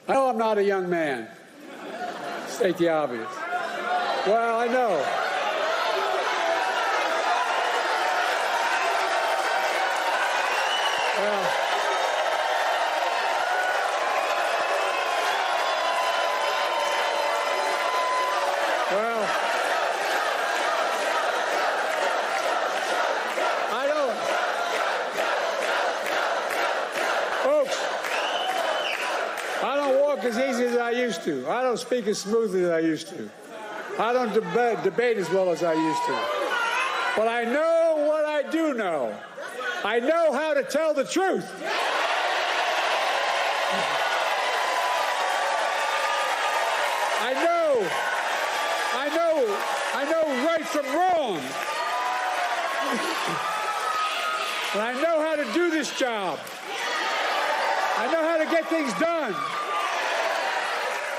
I know I'm not a young man. State the obvious. Well, I know. Well, I don't. Folks, I don't walk as easy as I used to. I don't speak as smoothly as I used to. I don't debate as well as I used to. But I know what I do know. I know how to tell the truth. I know right from wrong. And I know how to do this job. I know how to get things done.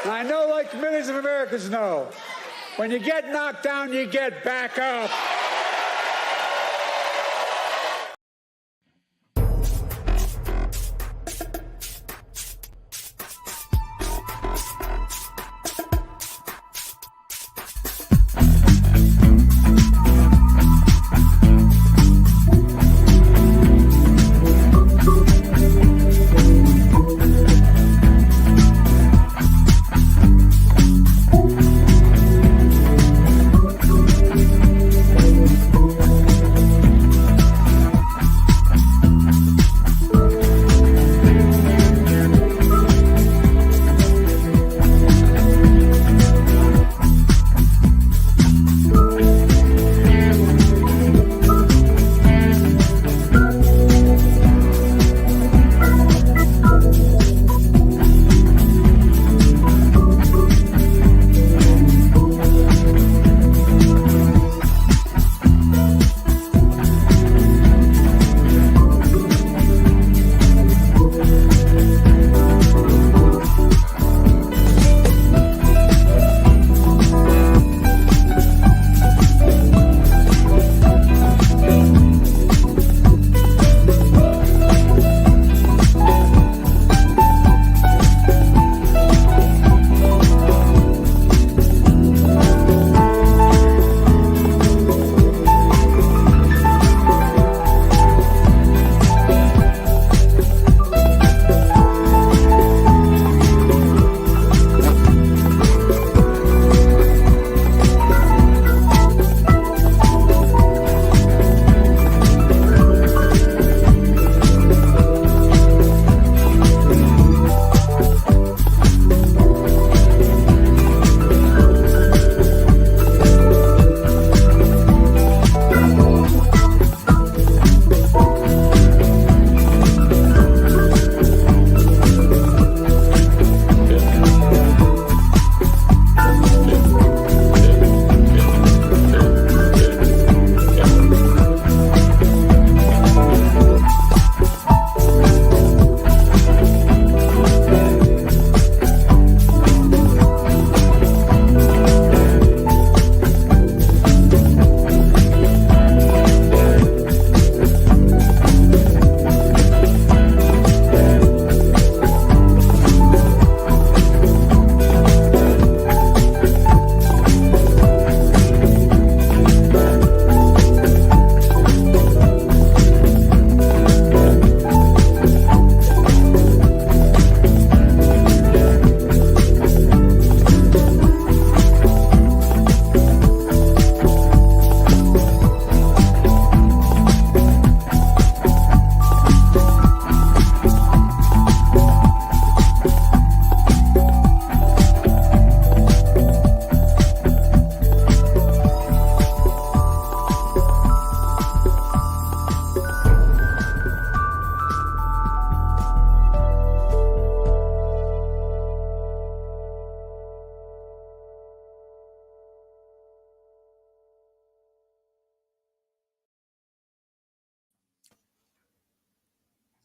And I know, like millions of Americans know, when you get knocked down, you get back up.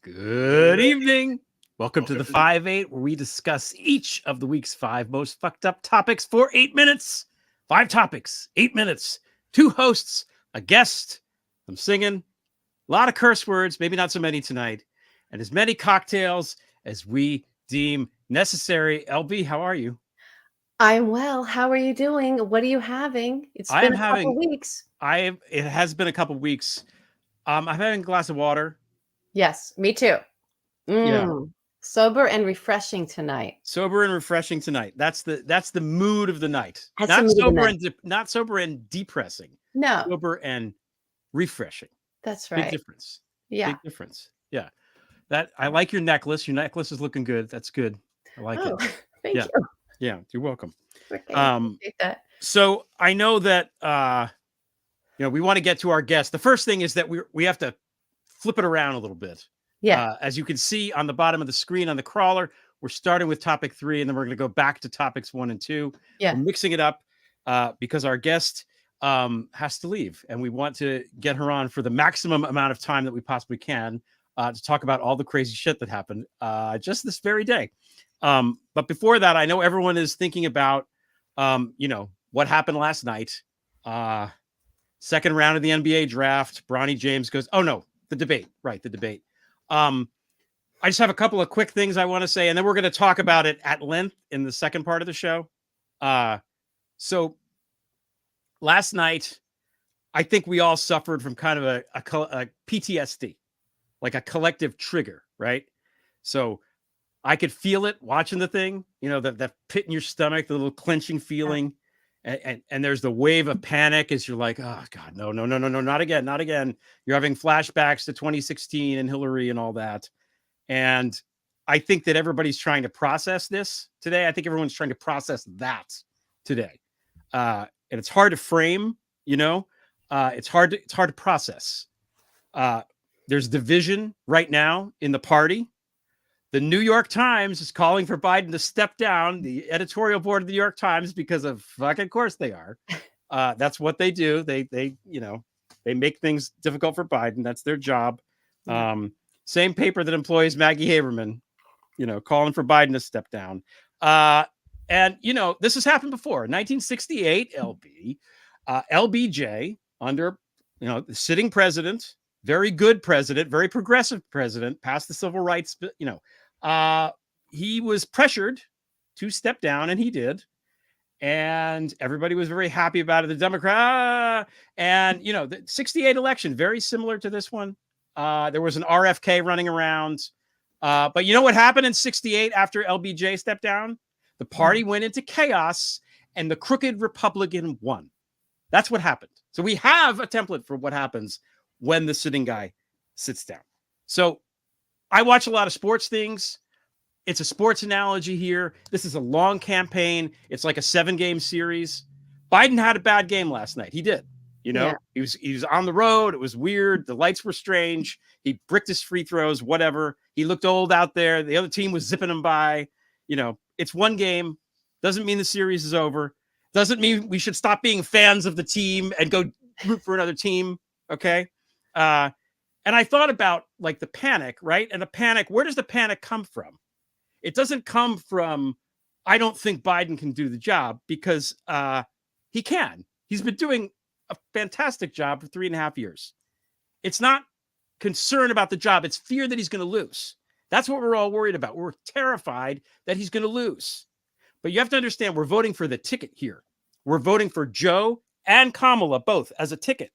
Good evening. Welcome to the 5-8, where we discuss each of the week's 5 most fucked up topics for 8 minutes. 5 topics, 8 minutes, 2 hosts, a guest. I'm singing, a lot of curse words, maybe not so many tonight, and as many cocktails as we deem necessary. LB, how are you? I'm well. How are you doing? What are you having? It's I been am a couple having. weeks. It has been a couple weeks. I'm having a glass of water. Yes, me too. Yeah, Sober and refreshing tonight. sober and refreshing tonight. That's the mood of the night. That's the Not mood of the sober night. and not sober and depressing. No, Sober and refreshing. that's Big right. difference. Yeah. Big difference. Yeah. That I like your necklace. Your necklace is looking good. That's good. I like it. Oh, thank Yeah. you. Yeah. You're welcome. Okay, I appreciate that. So I know that we want to get to our guest. The first thing is that we have to flip it around a little bit. Yeah. As you can see on the bottom of the screen on the crawler, we're starting with topic 3, and then we're going to go back to topics 1 and 2. Yeah. We're mixing it up because our guest has to leave, and we want to get her on for the maximum amount of time that we possibly can to talk about all the crazy shit that happened just this very day. But before that, I know everyone is thinking about, what happened last night. Second round of the NBA draft. Bronny James goes, oh no, the debate. Right, the debate. I just have a couple of quick things I want to say, and then we're going to talk about it at length in the second part of the show. So last night, I think we all suffered from kind of a PTSD, like a collective trigger, right? So I could feel it watching the thing, that pit in your stomach, the little clenching feeling. And there's the wave of panic as you're like, oh God, no, not again, not again. You're having flashbacks to 2016 and Hillary and all that. And I think that everybody's trying to process this today. I think everyone's trying to process that today. And it's hard to frame, it's hard to process. There's division right now in the party. The New York Times is calling for Biden to step down, the editorial board of the New York Times, because of fucking course they are. That's what they do. They make things difficult for Biden. That's their job. Same paper that employs Maggie Haberman, calling for Biden to step down. And this has happened before. 1968, LBJ under, the sitting president, very good president, very progressive president, passed the civil rights, he was pressured to step down, and he did. And everybody was very happy about it. The Democrat, and the 68 election, very similar to this one. There was an RFK running around. But you know what happened in 68 after LBJ stepped down? The party went into chaos, and the crooked Republican won. That's what happened. So we have a template for what happens when the sitting guy sits down. So I watch a lot of sports things. It's a sports analogy here. This is a long campaign. It's like a 7-game series. Biden had a bad game last night. He did. He was on the road. It was weird. The lights were strange. He bricked his free throws, whatever. He looked old out there. The other team was zipping him by. It's one game. Doesn't mean the series is over. Doesn't mean we should stop being fans of the team and go root for another team. Okay. And I thought about like the panic, right? And the panic, where does the panic come from? It doesn't come from, I don't think Biden can do the job, because he can. He's been doing a fantastic job for 3.5 years. It's not concern about the job. It's fear that he's going to lose. That's what we're all worried about. We're terrified that he's going to lose. But you have to understand, we're voting for the ticket here. We're voting for Joe and Kamala both as a ticket.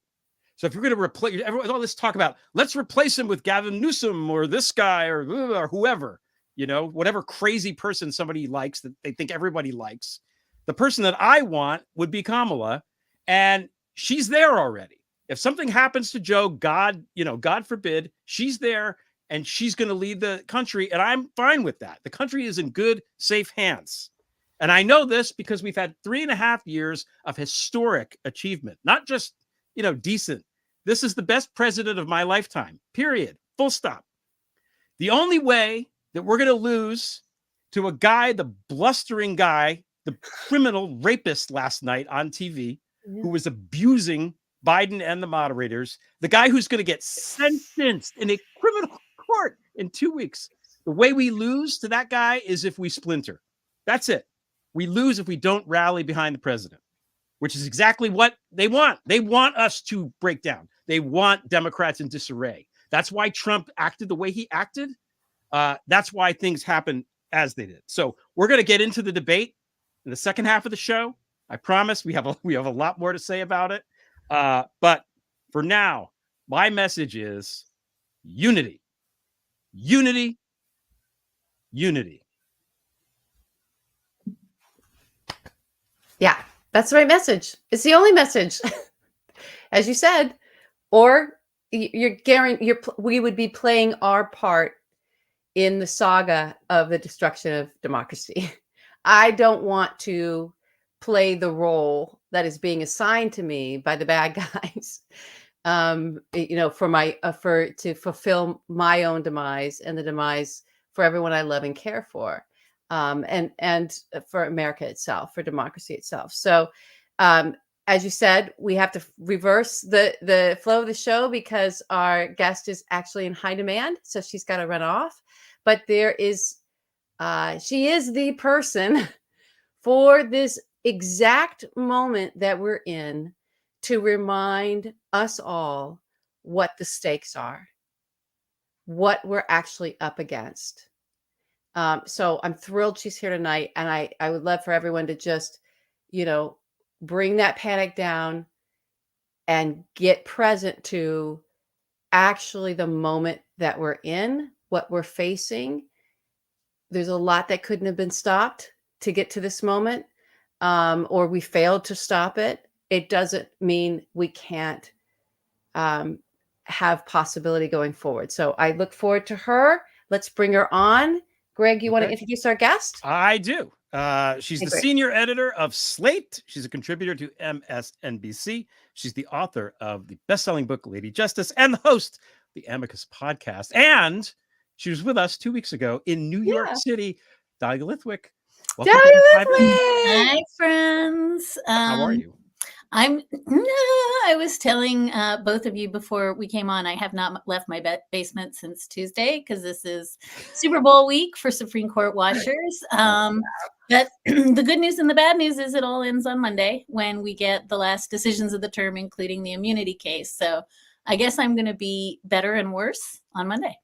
So if you're going to replace all this talk about, let's replace him with Gavin Newsom or this guy or whoever, whatever crazy person somebody likes that they think everybody likes. The person that I want would be Kamala, and she's there already. If something happens to Joe, God forbid, she's there and she's going to lead the country, and I'm fine with that. The country is in good, safe hands. And I know this because we've had 3.5 years of historic achievement, not just, decent. This is the best president of my lifetime, period, full stop. The only way that we're going to lose to a guy, the blustering guy, the criminal rapist last night on TV, who was abusing Biden and the moderators, the guy who's going to get sentenced in a criminal court in 2 weeks. The way we lose to that guy is if we splinter. That's it. We lose if we don't rally behind the president, which is exactly what they want. They want us to break down. They want Democrats in disarray. That's why Trump acted the way he acted. That's why things happen as they did. So we're going to get into the debate in the second half of the show. I promise we have a lot more to say about it. But for now, my message is unity, unity, unity. Yeah, that's the right message. It's the only message, as you said. Or we would be playing our part in the saga of the destruction of democracy. I don't want to play the role that is being assigned to me by the bad guys. To fulfill my own demise and the demise for everyone I love and care for, and for America itself, for democracy itself. So, as you said, we have to reverse the flow of the show because our guest is actually in high demand, so she's got to run off. But she is the person for this exact moment that we're in to remind us all what the stakes are, what we're actually up against. So I'm thrilled she's here tonight. And I would love for everyone to just, bring that panic down and get present to actually the moment that we're in, what we're facing. There's a lot that couldn't have been stopped to get to this moment, or we failed to stop it. It doesn't mean we can't have possibility going forward. So I look forward to her. Let's bring her on. Greg, you want to introduce our guest? I do. She's the senior editor of Slate. She's a contributor to MSNBC. She's the author of the best-selling book, Lady Justice, and the host of the Amicus podcast. And she was with us 2 weeks ago in New York City. Dahlia Lithwick. Dahlia Lithwick! Hi, friends. How are you? I was telling both of you before we came on, I have not left my basement since Tuesday because this is Super Bowl week for Supreme Court watchers. But the good news and the bad news is it all ends on Monday when we get the last decisions of the term, including the immunity case. So I guess I'm going to be better and worse on Monday.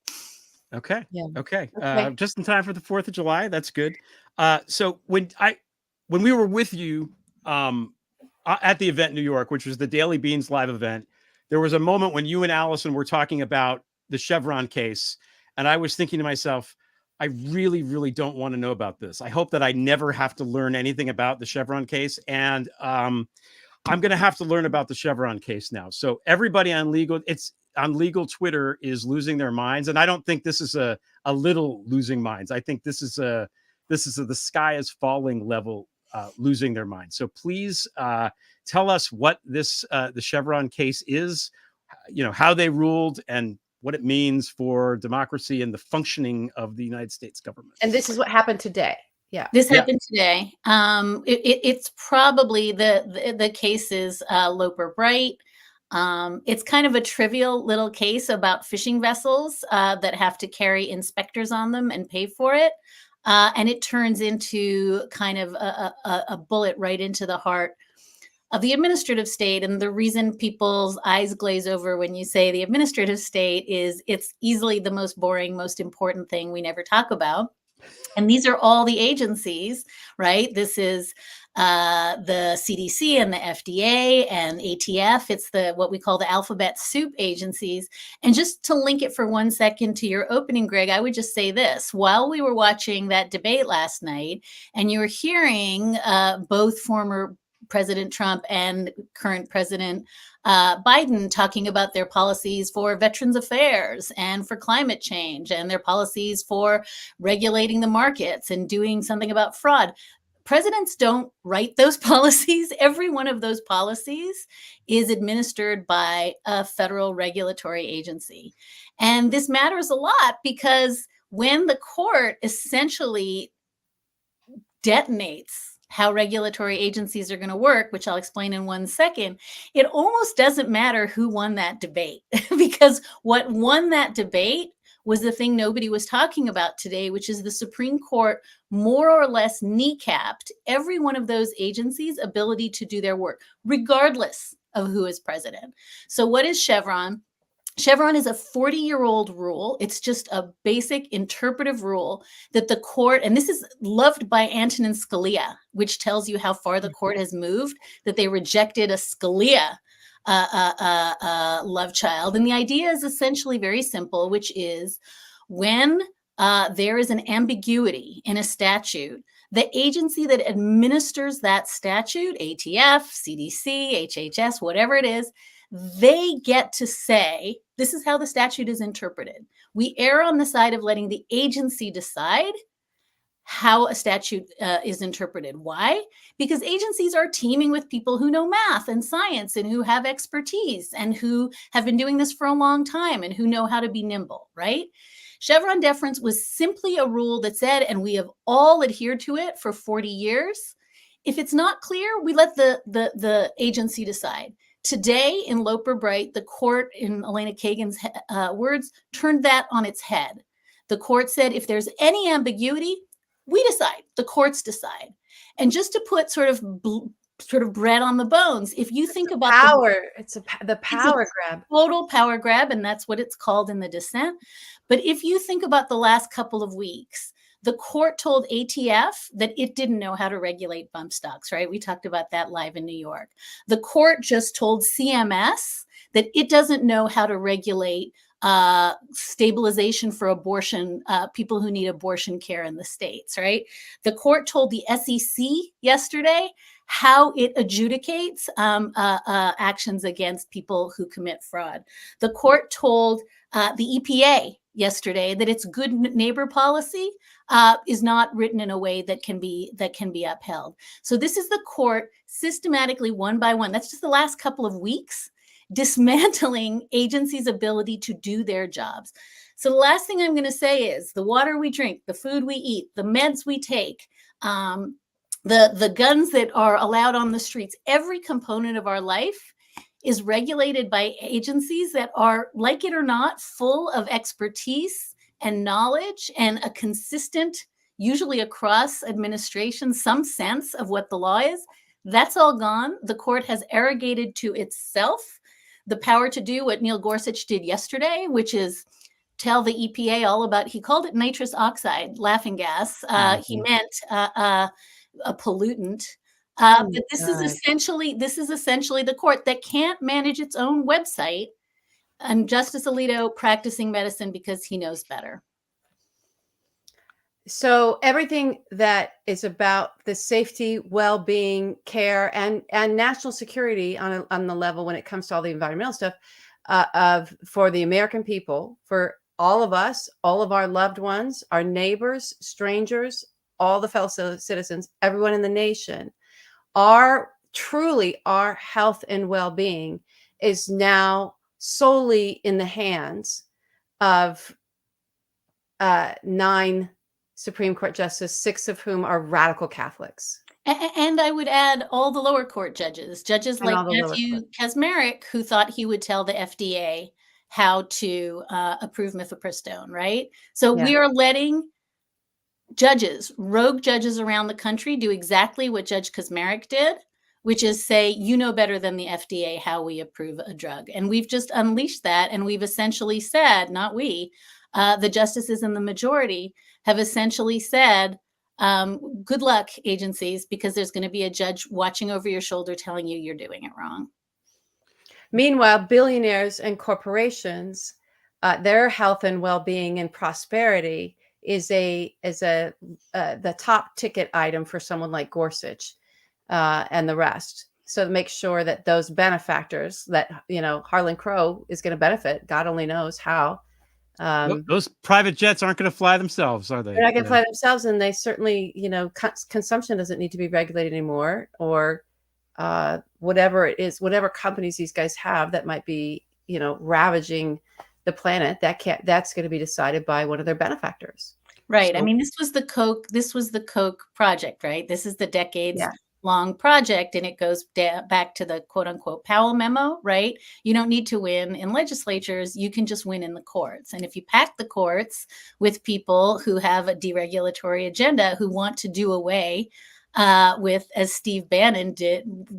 Okay. Yeah. Okay. Just in time for the 4th of July. That's good. So when we were with you, at the event in New York, which was the Daily Beans live event, there was a moment when you and Allison were talking about the Chevron case. And I was thinking to myself, I really, really don't want to know about this. I hope that I never have to learn anything about the Chevron case. And I'm going to have to learn about the Chevron case now. So everybody on legal Twitter is losing their minds. And I don't think this is a little losing minds. I think this is the sky is falling level losing their minds. So please tell us what this the Chevron case is, how they ruled and what it means for democracy and the functioning of the United States government. And this is what happened today. Yeah, this happened today. It's probably the case is Loper Bright. It's kind of a trivial little case about fishing vessels that have to carry inspectors on them and pay for it. And it turns into kind of a bullet right into the heart of the administrative state. And the reason people's eyes glaze over when you say the administrative state is it's easily the most boring, most important thing we never talk about. And these are all the agencies, right? This is the CDC and the FDA and ATF. It's what we call the alphabet soup agencies. And just to link it for 1 second to your opening, Greg, I would just say this. While we were watching that debate last night and you were hearing both former President Trump and current President Biden talking about their policies for Veterans Affairs and for climate change and their policies for regulating the markets and doing something about fraud. Presidents don't write those policies. Every one of those policies is administered by a federal regulatory agency. And this matters a lot because when the court essentially detonates how regulatory agencies are going to work, which I'll explain in 1 second, it almost doesn't matter who won that debate because what won that debate was the thing nobody was talking about today, which is the Supreme Court more or less kneecapped every one of those agencies' ability to do their work, regardless of who is president. So what is Chevron? Chevron is a 40-year-old rule. It's just a basic interpretive rule that the court, and this is loved by Antonin Scalia, which tells you how far the court has moved, that they rejected a Scalia love child. And the idea is essentially very simple, which is when there is an ambiguity in a statute, the agency that administers that statute, ATF, CDC, HHS, whatever it is, they get to say, this is how the statute is interpreted. We err on the side of letting the agency decide how a statute is interpreted. Why? Because agencies are teeming with people who know math and science and who have expertise and who have been doing this for a long time and who know how to be nimble, right? Chevron deference was simply a rule that said, and we have all adhered to it for 40 years, if it's not clear, we let the agency decide. Today in Loper Bright, the court, in Elena Kagan's words, turned that on its head. The court said, if there's any ambiguity, we decide, the courts decide. And just to put sort of bread on the bones, if you think about power, the power grab. Total power grab, and that's what it's called in the dissent. But if you think about the last couple of weeks, the court told ATF that it didn't know how to regulate bump stocks, right? We talked about that live in New York. The court just told CMS that it doesn't know how to regulate stabilization for abortion, people who need abortion care in the states, right? The court told the SEC yesterday how it adjudicates actions against people who commit fraud. The court told the EPA yesterday that its good neighbor policy is not written in a way that can be upheld. So this is the court systematically, one by one. That's just the last couple of weeks, dismantling agencies' ability to do their jobs. So the last thing I'm going to say is the water we drink, the food we eat, the meds we take, the guns that are allowed on the streets, every component of our life is regulated by agencies that are, like it or not, full of expertise and knowledge and a consistent, usually across administration, some sense of what the law is. That's all gone. The court has arrogated to itself the power to do what Neil Gorsuch did yesterday, which is tell the EPA all about, he called it nitrous oxide, laughing gas. He meant a pollutant. But this is essentially the court that can't manage its own website, and Justice Alito practicing medicine because he knows better. So everything that is about the safety, well-being, care, and national security on the level when it comes to all the environmental stuff for the American people, for all of us, all of our loved ones, our neighbors, strangers, all the fellow citizens, everyone in the nation, our health and well-being is now solely in the hands of 9 Supreme Court justices, 6 of whom are radical Catholics. And I would add all the lower court judges like Matthew Kaczmarek, who thought he would tell the FDA how to approve mifepristone, right? So we are letting rogue judges around the country do exactly what Judge Kaczmarek did, which is say, you know better than the FDA how we approve a drug. And we've just unleashed that. And we've essentially said, not we, the justices in the majority have essentially said, good luck, agencies, because there's going to be a judge watching over your shoulder telling you you're doing it wrong. Meanwhile, billionaires and corporations, their health and well-being and prosperity is the top ticket item for someone like Gorsuch and the rest. So to make sure that those benefactors that, Harlan Crow is going to benefit, God only knows how. Those private jets aren't going to fly themselves, are they? They're not going to fly themselves, and they certainly, consumption doesn't need to be regulated anymore, or whatever it is, whatever companies these guys have that might be, ravaging the planet. That's going to be decided by one of their benefactors. Right. So, I mean, this was the Koch project, right? This is the decades long project, and it goes back to the quote unquote Powell memo, right? You don't need to win in legislatures. You can just win in the courts. And if you pack the courts with people who have a deregulatory agenda, who want to do away with, as Steve Bannon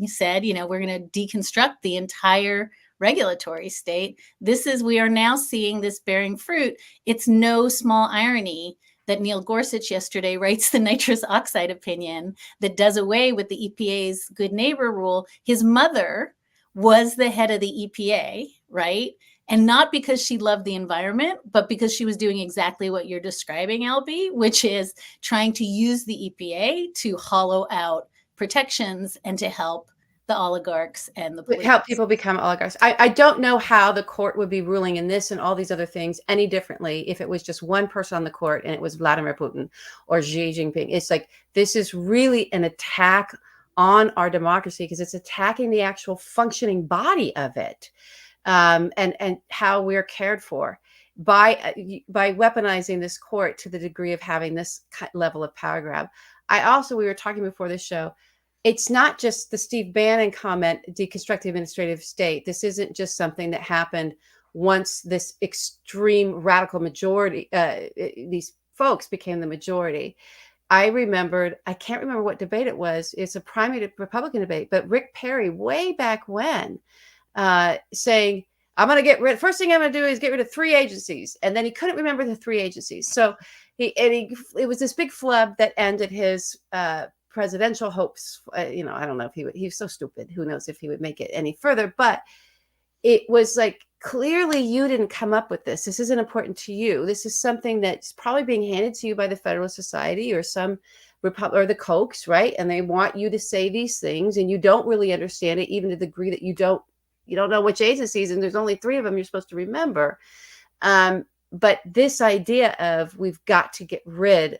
said, we're going to deconstruct the entire regulatory state. We are now seeing this bearing fruit. It's no small irony that Neil Gorsuch yesterday writes the nitrous oxide opinion that does away with the EPA's good neighbor rule. His mother was the head of the EPA, right? And not because she loved the environment, but because she was doing exactly what you're describing, Albie, which is trying to use the EPA to hollow out protections and to help the oligarchs and the police. Help people become oligarchs. I don't know how the court would be ruling in this and all these other things any differently if it was just one person on the court and it was Vladimir Putin or Xi Jinping. It's like, this is really an attack on our democracy because it's attacking the actual functioning body of it, and how we're cared for by weaponizing this court to the degree of having this level of power grab. We were talking before this show, it's not just the Steve Bannon comment, deconstruct the administrative state. This isn't just something that happened once this extreme radical majority, these folks became the majority. I can't remember what debate it was. It's a primary Republican debate, but Rick Perry way back when saying, first thing I'm going to do is get rid of 3 agencies. And then he couldn't remember the 3 agencies. So it was this big flub that ended his presidential hopes. I don't know if he was so stupid. Who knows if he would make it any further, but it was like, clearly you didn't come up with this. This isn't important to you. This is something that's probably being handed to you by the Federalist Society or some or the Kochs, right? And they want you to say these things and you don't really understand it, even to the degree that you don't know which agencies, and there's only 3 of them you're supposed to remember. But this idea of we've got to get rid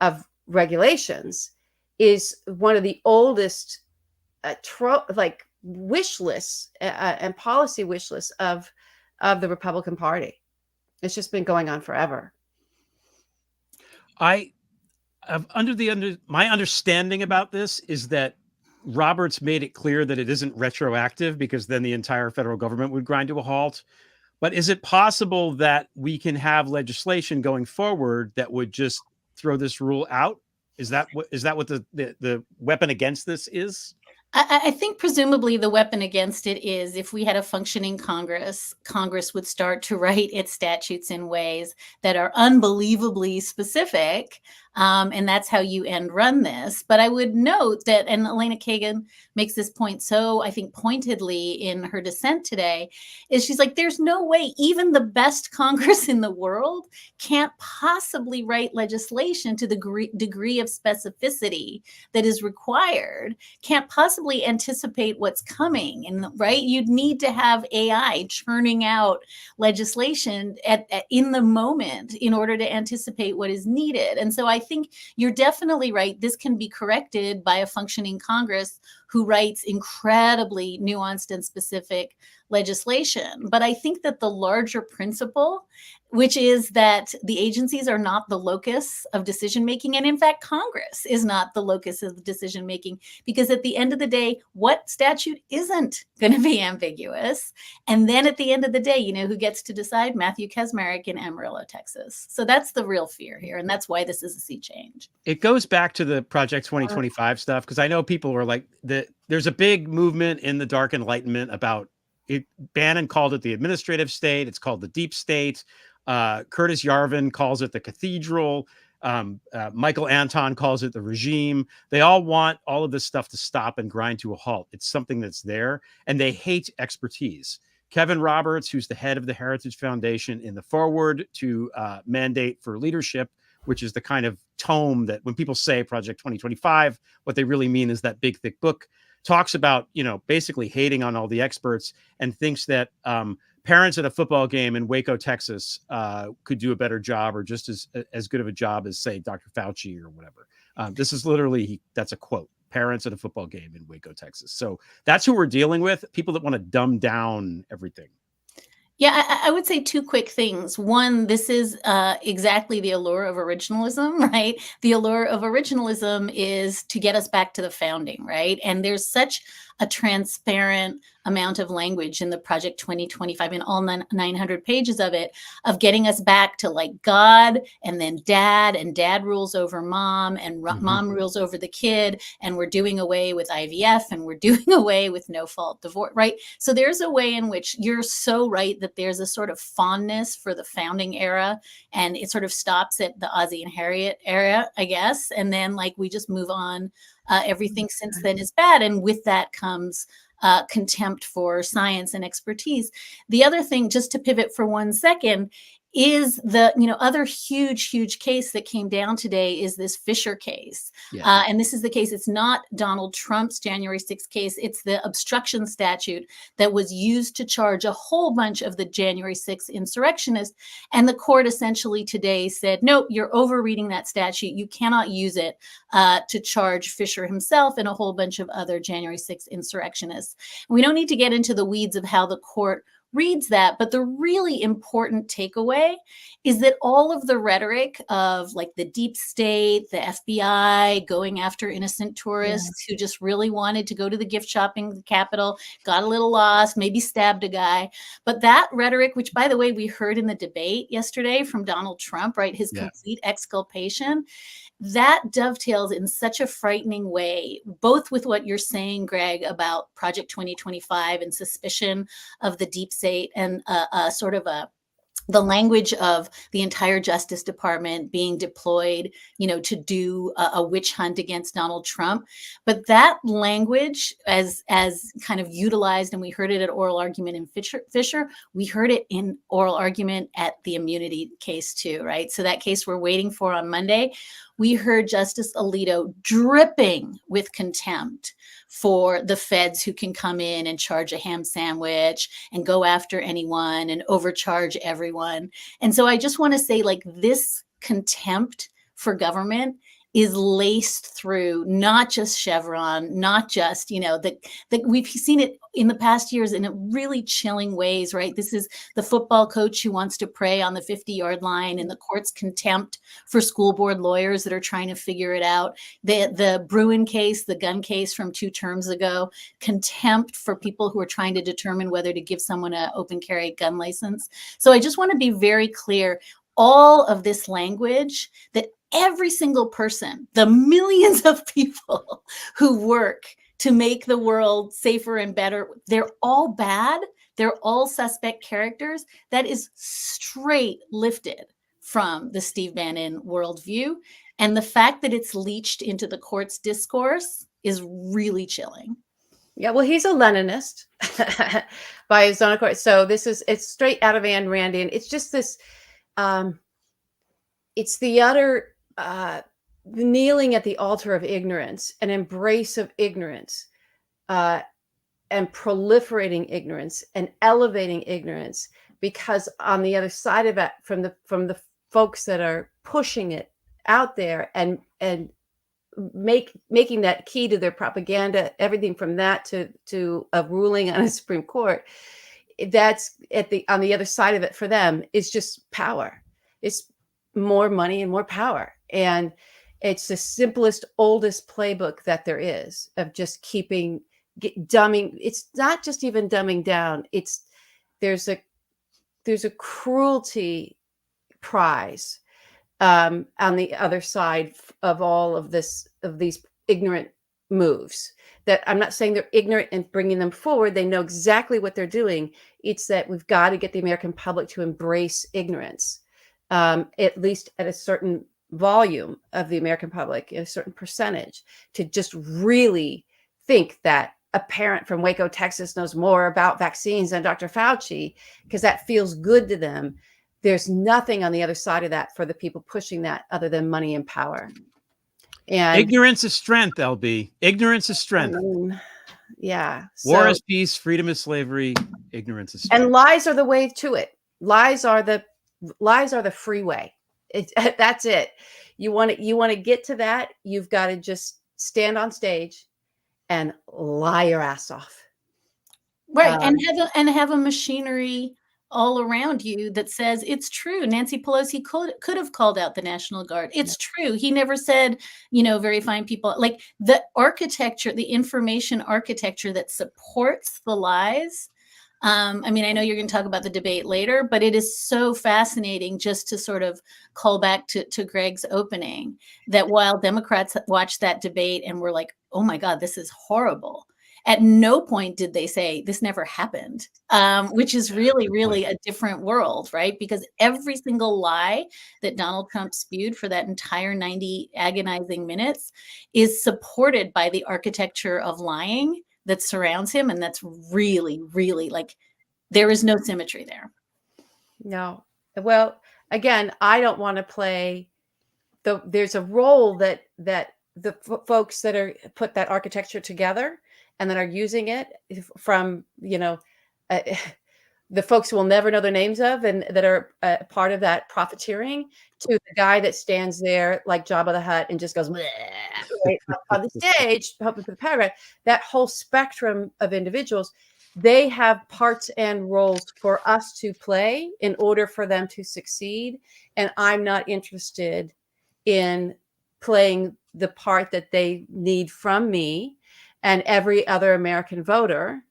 of regulations is one of the oldest wish lists and policy wish lists of the Republican Party. It's just been going on forever. My understanding about this is that Roberts made it clear that it isn't retroactive because then the entire federal government would grind to a halt. But is it possible that we can have legislation going forward that would just throw this rule out? Is that what the weapon against this is? I think presumably the weapon against it is if we had a functioning Congress would start to write its statutes in ways that are unbelievably specific. And that's how you end run this. But I would note that, and Elena Kagan makes this point so I think pointedly in her dissent today, is she's like, there's no way even the best Congress in the world can't possibly write legislation to the degree of specificity that is required, can't possibly anticipate what's coming. And right, you'd need to have AI churning out legislation in the moment in order to anticipate what is needed. And so I think you're definitely right. This can be corrected by a functioning Congress who writes incredibly nuanced and specific legislation. But I think that the larger principle, which is that the agencies are not the locus of decision-making, and in fact, Congress is not the locus of decision-making, because at the end of the day, what statute isn't going to be ambiguous? And then at the end of the day, who gets to decide? Matthew Kaczmarek in Amarillo, Texas. So that's the real fear here, and that's why this is a sea change. It goes back to the Project 2025 stuff, because I know people are like, there's a big movement in the Dark Enlightenment about it. Bannon called it the administrative state. It's called the deep state. Curtis Yarvin calls it the cathedral. Michael Anton calls it the regime. They all want all of this stuff to stop and grind to a halt. It's something that's there, and they hate expertise. Kevin Roberts, who's the head of the Heritage Foundation, in the foreword to Mandate for Leadership, which is the kind of tome that when people say Project 2025, what they really mean is that big, thick book, talks about, basically hating on all the experts and thinks that parents at a football game in Waco, Texas, could do a better job or just as good of a job as, say, Dr. Fauci or whatever. This is literally, that's a quote, parents at a football game in Waco, Texas. So that's who we're dealing with, people that want to dumb down everything. Yeah, I would say two quick things. One, this is exactly the allure of originalism, right? The allure of originalism is to get us back to the founding, right? And there's such a transparent amount of language in the Project 2025, in all 900 pages of it, of getting us back to like God and then dad, and dad rules over mom, and mom rules over the kid, and we're doing away with IVF, and we're doing away with no fault divorce, right? So there's a way in which you're so right that there's a sort of fondness for the founding era, and it sort of stops at the Ozzie and Harriet era, I guess. And then like we just move on. Everything since then is bad. And with that comes contempt for science and expertise. The other thing, just to pivot for 1 second, is the other huge case that came down today is this Fisher case. Yeah. And this is the case. It's not Donald Trump's January 6th case. It's the obstruction statute that was used to charge a whole bunch of the January 6th insurrectionists. And the court essentially today said, no, you're overreading that statute. You cannot use it to charge Fisher himself and a whole bunch of other January 6th insurrectionists. We don't need to get into the weeds of how the court reads that, but the really important takeaway is that all of the rhetoric of like the deep state, the FBI going after innocent tourists who just really wanted to go to the gift shopping Capitol, got a little lost, maybe stabbed a guy. But that rhetoric, which by the way, we heard in the debate yesterday from Donald Trump, right? His complete exculpation, that dovetails in such a frightening way, both with what you're saying, Greg, about Project 2025 and suspicion of the deep state, and the language of the entire Justice Department being deployed, to do a witch hunt against Donald Trump. But that language, as kind of utilized, and we heard it at oral argument in Fisher, we heard it in oral argument at the immunity case too, right? So that case we're waiting for on Monday, we heard Justice Alito dripping with contempt for the feds who can come in and charge a ham sandwich and go after anyone and overcharge everyone. And so I just want to say, like, this contempt for government is laced through not just Chevron, not just, that we've seen it in the past years in really chilling ways, right? This is the football coach who wants to pray on the 50-yard line, and the court's contempt for school board lawyers that are trying to figure it out. The Bruin case, the gun case from 2 terms ago, contempt for people who are trying to determine whether to give someone an open carry gun license. So I just want to be very clear, all of this language that every single person, the millions of people who work to make the world safer and better, they're all bad. They're all suspect characters. That is straight lifted from the Steve Bannon worldview. And the fact that it's leached into the court's discourse is really chilling. Yeah, well, he's a Leninist by his own accord. So it's straight out of Ayn Rand. And it's just this, it's the utter kneeling at the altar of ignorance, an embrace of ignorance, and proliferating ignorance and elevating ignorance, because on the other side of it, from the folks that are pushing it out there and making that key to their propaganda, everything from that to a ruling on a Supreme Court, that's on the other side of it for them is just power. It's more money and more power. And it's the simplest, oldest playbook that there is of just dumbing. It's not just even dumbing down. There's a cruelty prize on the other side of all of these ignorant moves. That I'm not saying they're ignorant and bringing them forward. They know exactly what they're doing. It's that we've got to get the American public to embrace ignorance. At least at a certain volume of the American public, a certain percentage, to just really think that a parent from Waco, Texas knows more about vaccines than Dr. Fauci, because that feels good to them. There's nothing on the other side of that for the people pushing that other than money and power. And ignorance is strength, LB. Ignorance is strength. Yeah. War is peace, freedom is slavery, ignorance is strength. And lies are the way to it. Lies are the freeway. That's it. You want to get to that, you've got to just stand on stage and lie your ass off. Right. And have a machinery all around you that says it's true. Nancy Pelosi could have called out the National Guard. It's true. He never said, very fine people. Like the architecture, the information architecture that supports the lies. I know you're going to talk about the debate later, but it is so fascinating just to sort of call back to Greg's opening that while Democrats watched that debate and were like, oh my God, this is horrible. At no point did they say this never happened, which is really, really a different world, right? Because every single lie that Donald Trump spewed for that entire 90 agonizing minutes is supported by the architecture of lying that surrounds him. And that's really, really like, there is no symmetry there. No. Well, again, I don't want to play there's a role that the folks that are put that architecture together and that are using it from, the folks who will never know their names of and that are part of that profiteering to the guy that stands there like Jabba the Hutt and just goes right on the stage, hoping for the paragraph. That whole spectrum of individuals, they have parts and roles for us to play in order for them to succeed. And I'm not interested in playing the part that they need from me and every other American voter.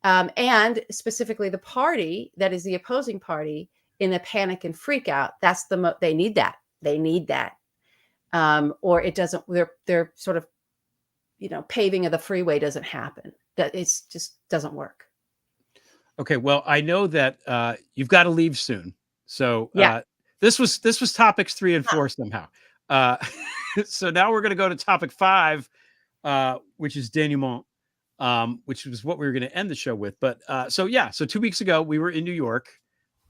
And specifically the party that is the opposing party in a panic and freak out. That's they need that. They need that. Or it doesn't, they're sort of, paving of the freeway doesn't happen. That it's just doesn't work. Okay. Well, I know that you've got to leave soon. So this was topics 3 and 4 somehow. So now we're going to go to topic 5, which is denouement. Which was what we were going to end the show with. But so 2 weeks ago, we were in New York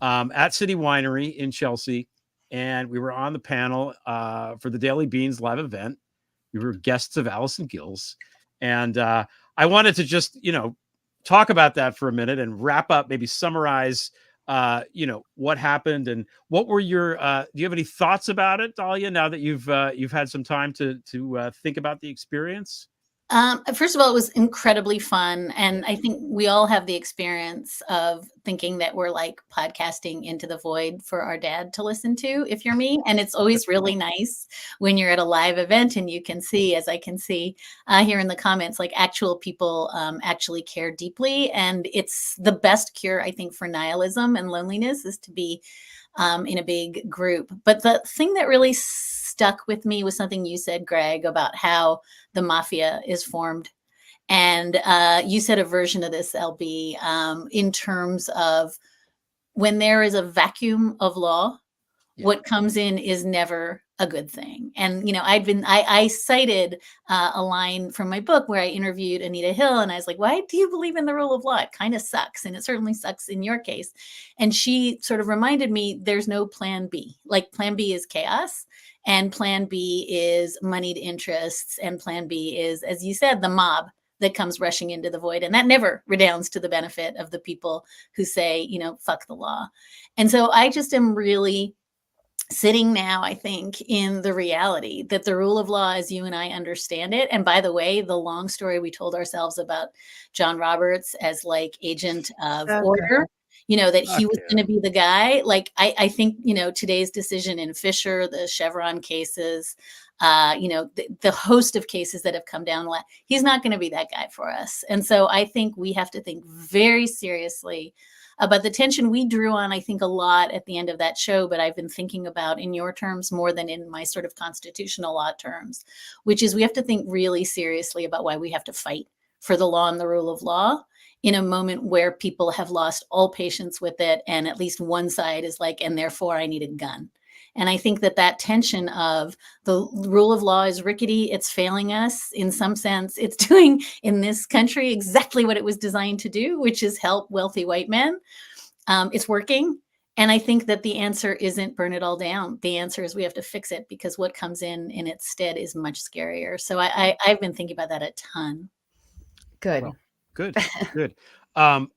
at City Winery in Chelsea, and we were on the panel for the Daily Beans live event. We were guests of Allison Gills. And I wanted to just, talk about that for a minute and wrap up, maybe summarize, what happened and what were your, do you have any thoughts about it, Dahlia, now that you've had some time to think about the experience? First of all, it was incredibly fun. And I think we all have the experience of thinking that we're like podcasting into the void for our dad to listen to, if you're me. And it's always really nice when you're at a live event and you can see, as I can see here in the comments, like actual people actually care deeply. And it's the best cure, I think, for nihilism and loneliness is to be in a big group. But the thing that really stuck with me was something you said, Greg, about how the mafia is formed. And you said a version of this, LB, in terms of when there is a vacuum of law, what comes in is never a good thing. And, I cited a line from my book where I interviewed Anita Hill and I was like, why do you believe in the rule of law? It kind of sucks. And it certainly sucks in your case. And she sort of reminded me there's no plan B. Like plan B is chaos and plan B is moneyed interests. And plan B is, as you said, the mob that comes rushing into the void. And that never redounds to the benefit of the people who say, fuck the law. And so I just am really sitting now, I think, in the reality that the rule of law as you and I understand it. And by the way, the long story we told ourselves about John Roberts as like agent of order, that he was going to be the guy. Like, I think, today's decision in Fisher, the Chevron cases, the host of cases that have come down, he's not going to be that guy for us. And so I think we have to think very seriously about the tension we drew on, I think, a lot at the end of that show, but I've been thinking about in your terms more than in my sort of constitutional law terms, which is we have to think really seriously about why we have to fight for the law and the rule of law in a moment where people have lost all patience with it. And at least one side is like, and therefore I need a gun. And I think that tension of the rule of law is rickety, it's failing us in some sense. It's doing in this country exactly what it was designed to do, which is help wealthy white men. It's working. And I think that the answer isn't burn it all down. The answer is we have to fix it because what comes in its stead is much scarier. So I've been thinking about that a ton. Good. Well, good.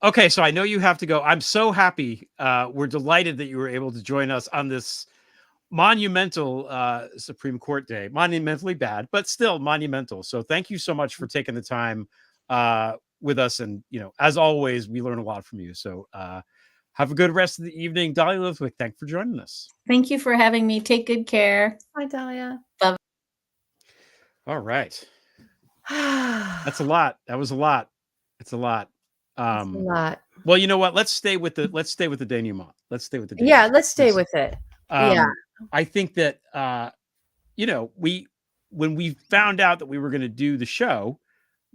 Okay, so I know you have to go. I'm so happy. We're delighted that you were able to join us on this monumental Supreme Court day. Monumentally bad, but still monumental. So thank you so much for taking the time with us. And, as always, we learn a lot from you. So Have a good rest of the evening. Dahlia Lithwick, thanks for joining us. Thank you for having me. Take good care. Bye, Dahlia. All right. That's a lot. That was a lot. It's a lot. That's a lot. Well, you know what? Let's stay with the denouement. Let's stay with the denouement. Yeah, let's stay with it. I think that when we found out that we were going to do the show,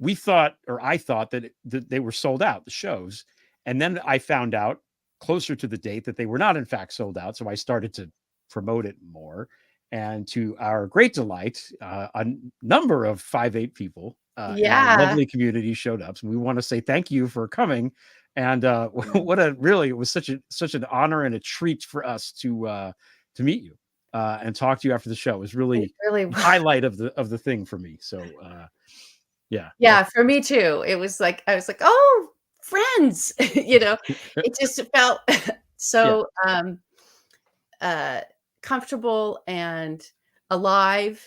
I thought that they were sold out, the shows. And then I found out closer to the date that they were not in fact sold out. So I started to promote it more. And to our great delight, a number of 5/8 people in our lovely community showed up. So we want to say thank you for coming. And it was such an honor and a treat for us to meet you and talk to you after the show. It was really the highlight of the thing for me. So yeah, for me too. It was like I was like, oh, friends, it just felt so comfortable and alive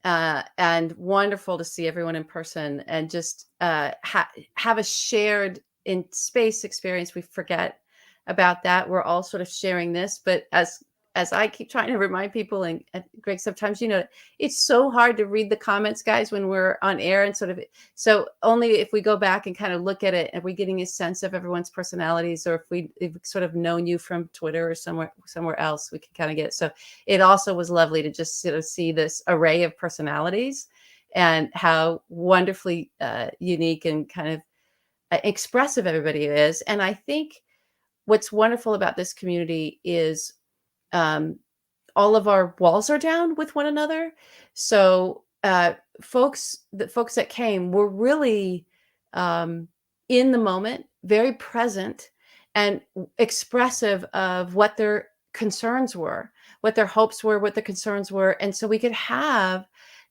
and wonderful to see everyone in person and just have a shared in space experience. We forget about that. We're all sort of sharing this, but as I keep trying to remind people, and Greg, sometimes, it's so hard to read the comments, guys, when we're on air and so only if we go back and kind of look at it, and we're getting a sense of everyone's personalities, or if we've sort of known you from Twitter or somewhere else, we can kind of get it. So it also was lovely to just sort of see this array of personalities and how wonderfully unique and kind of expressive everybody is. And I think what's wonderful about this community is all of our walls are down with one another. So folks that came were really in the moment, very present and expressive of what their concerns were, what their hopes were, what their concerns were. And so we could have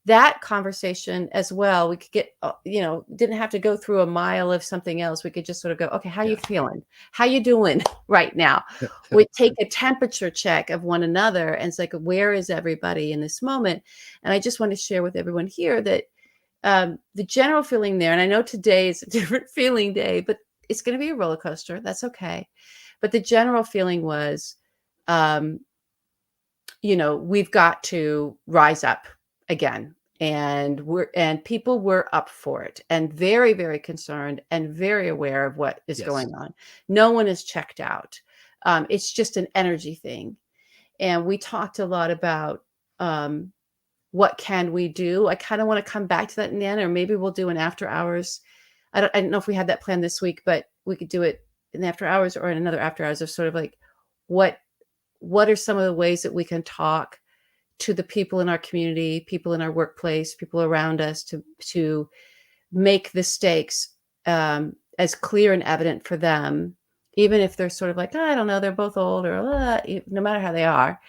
that conversation as well. We could get, didn't have to go through a mile of something else. We could just sort of go, okay, how you feeling? How you doing right now? We take a temperature check of one another, and it's like, where is everybody in this moment? And I just want to share with everyone here that the general feeling there, and I know today is a different feeling day, but it's going to be a roller coaster. That's okay. But the general feeling was, we've got to rise up again, and people were up for it and very, very concerned and very aware of what is going on. No one is checked out. It's just an energy thing. And we talked a lot about what can we do. I kind of want to come back to that in the end, or maybe we'll do an after hours. I don't know if we had that planned this week, but we could do it in the after hours or in another after hours of sort of like what are some of the ways that we can talk to the people in our community, people in our workplace, people around us to make the stakes as clear and evident for them, even if they're sort of like, I don't know, they're both old, or no matter how they are.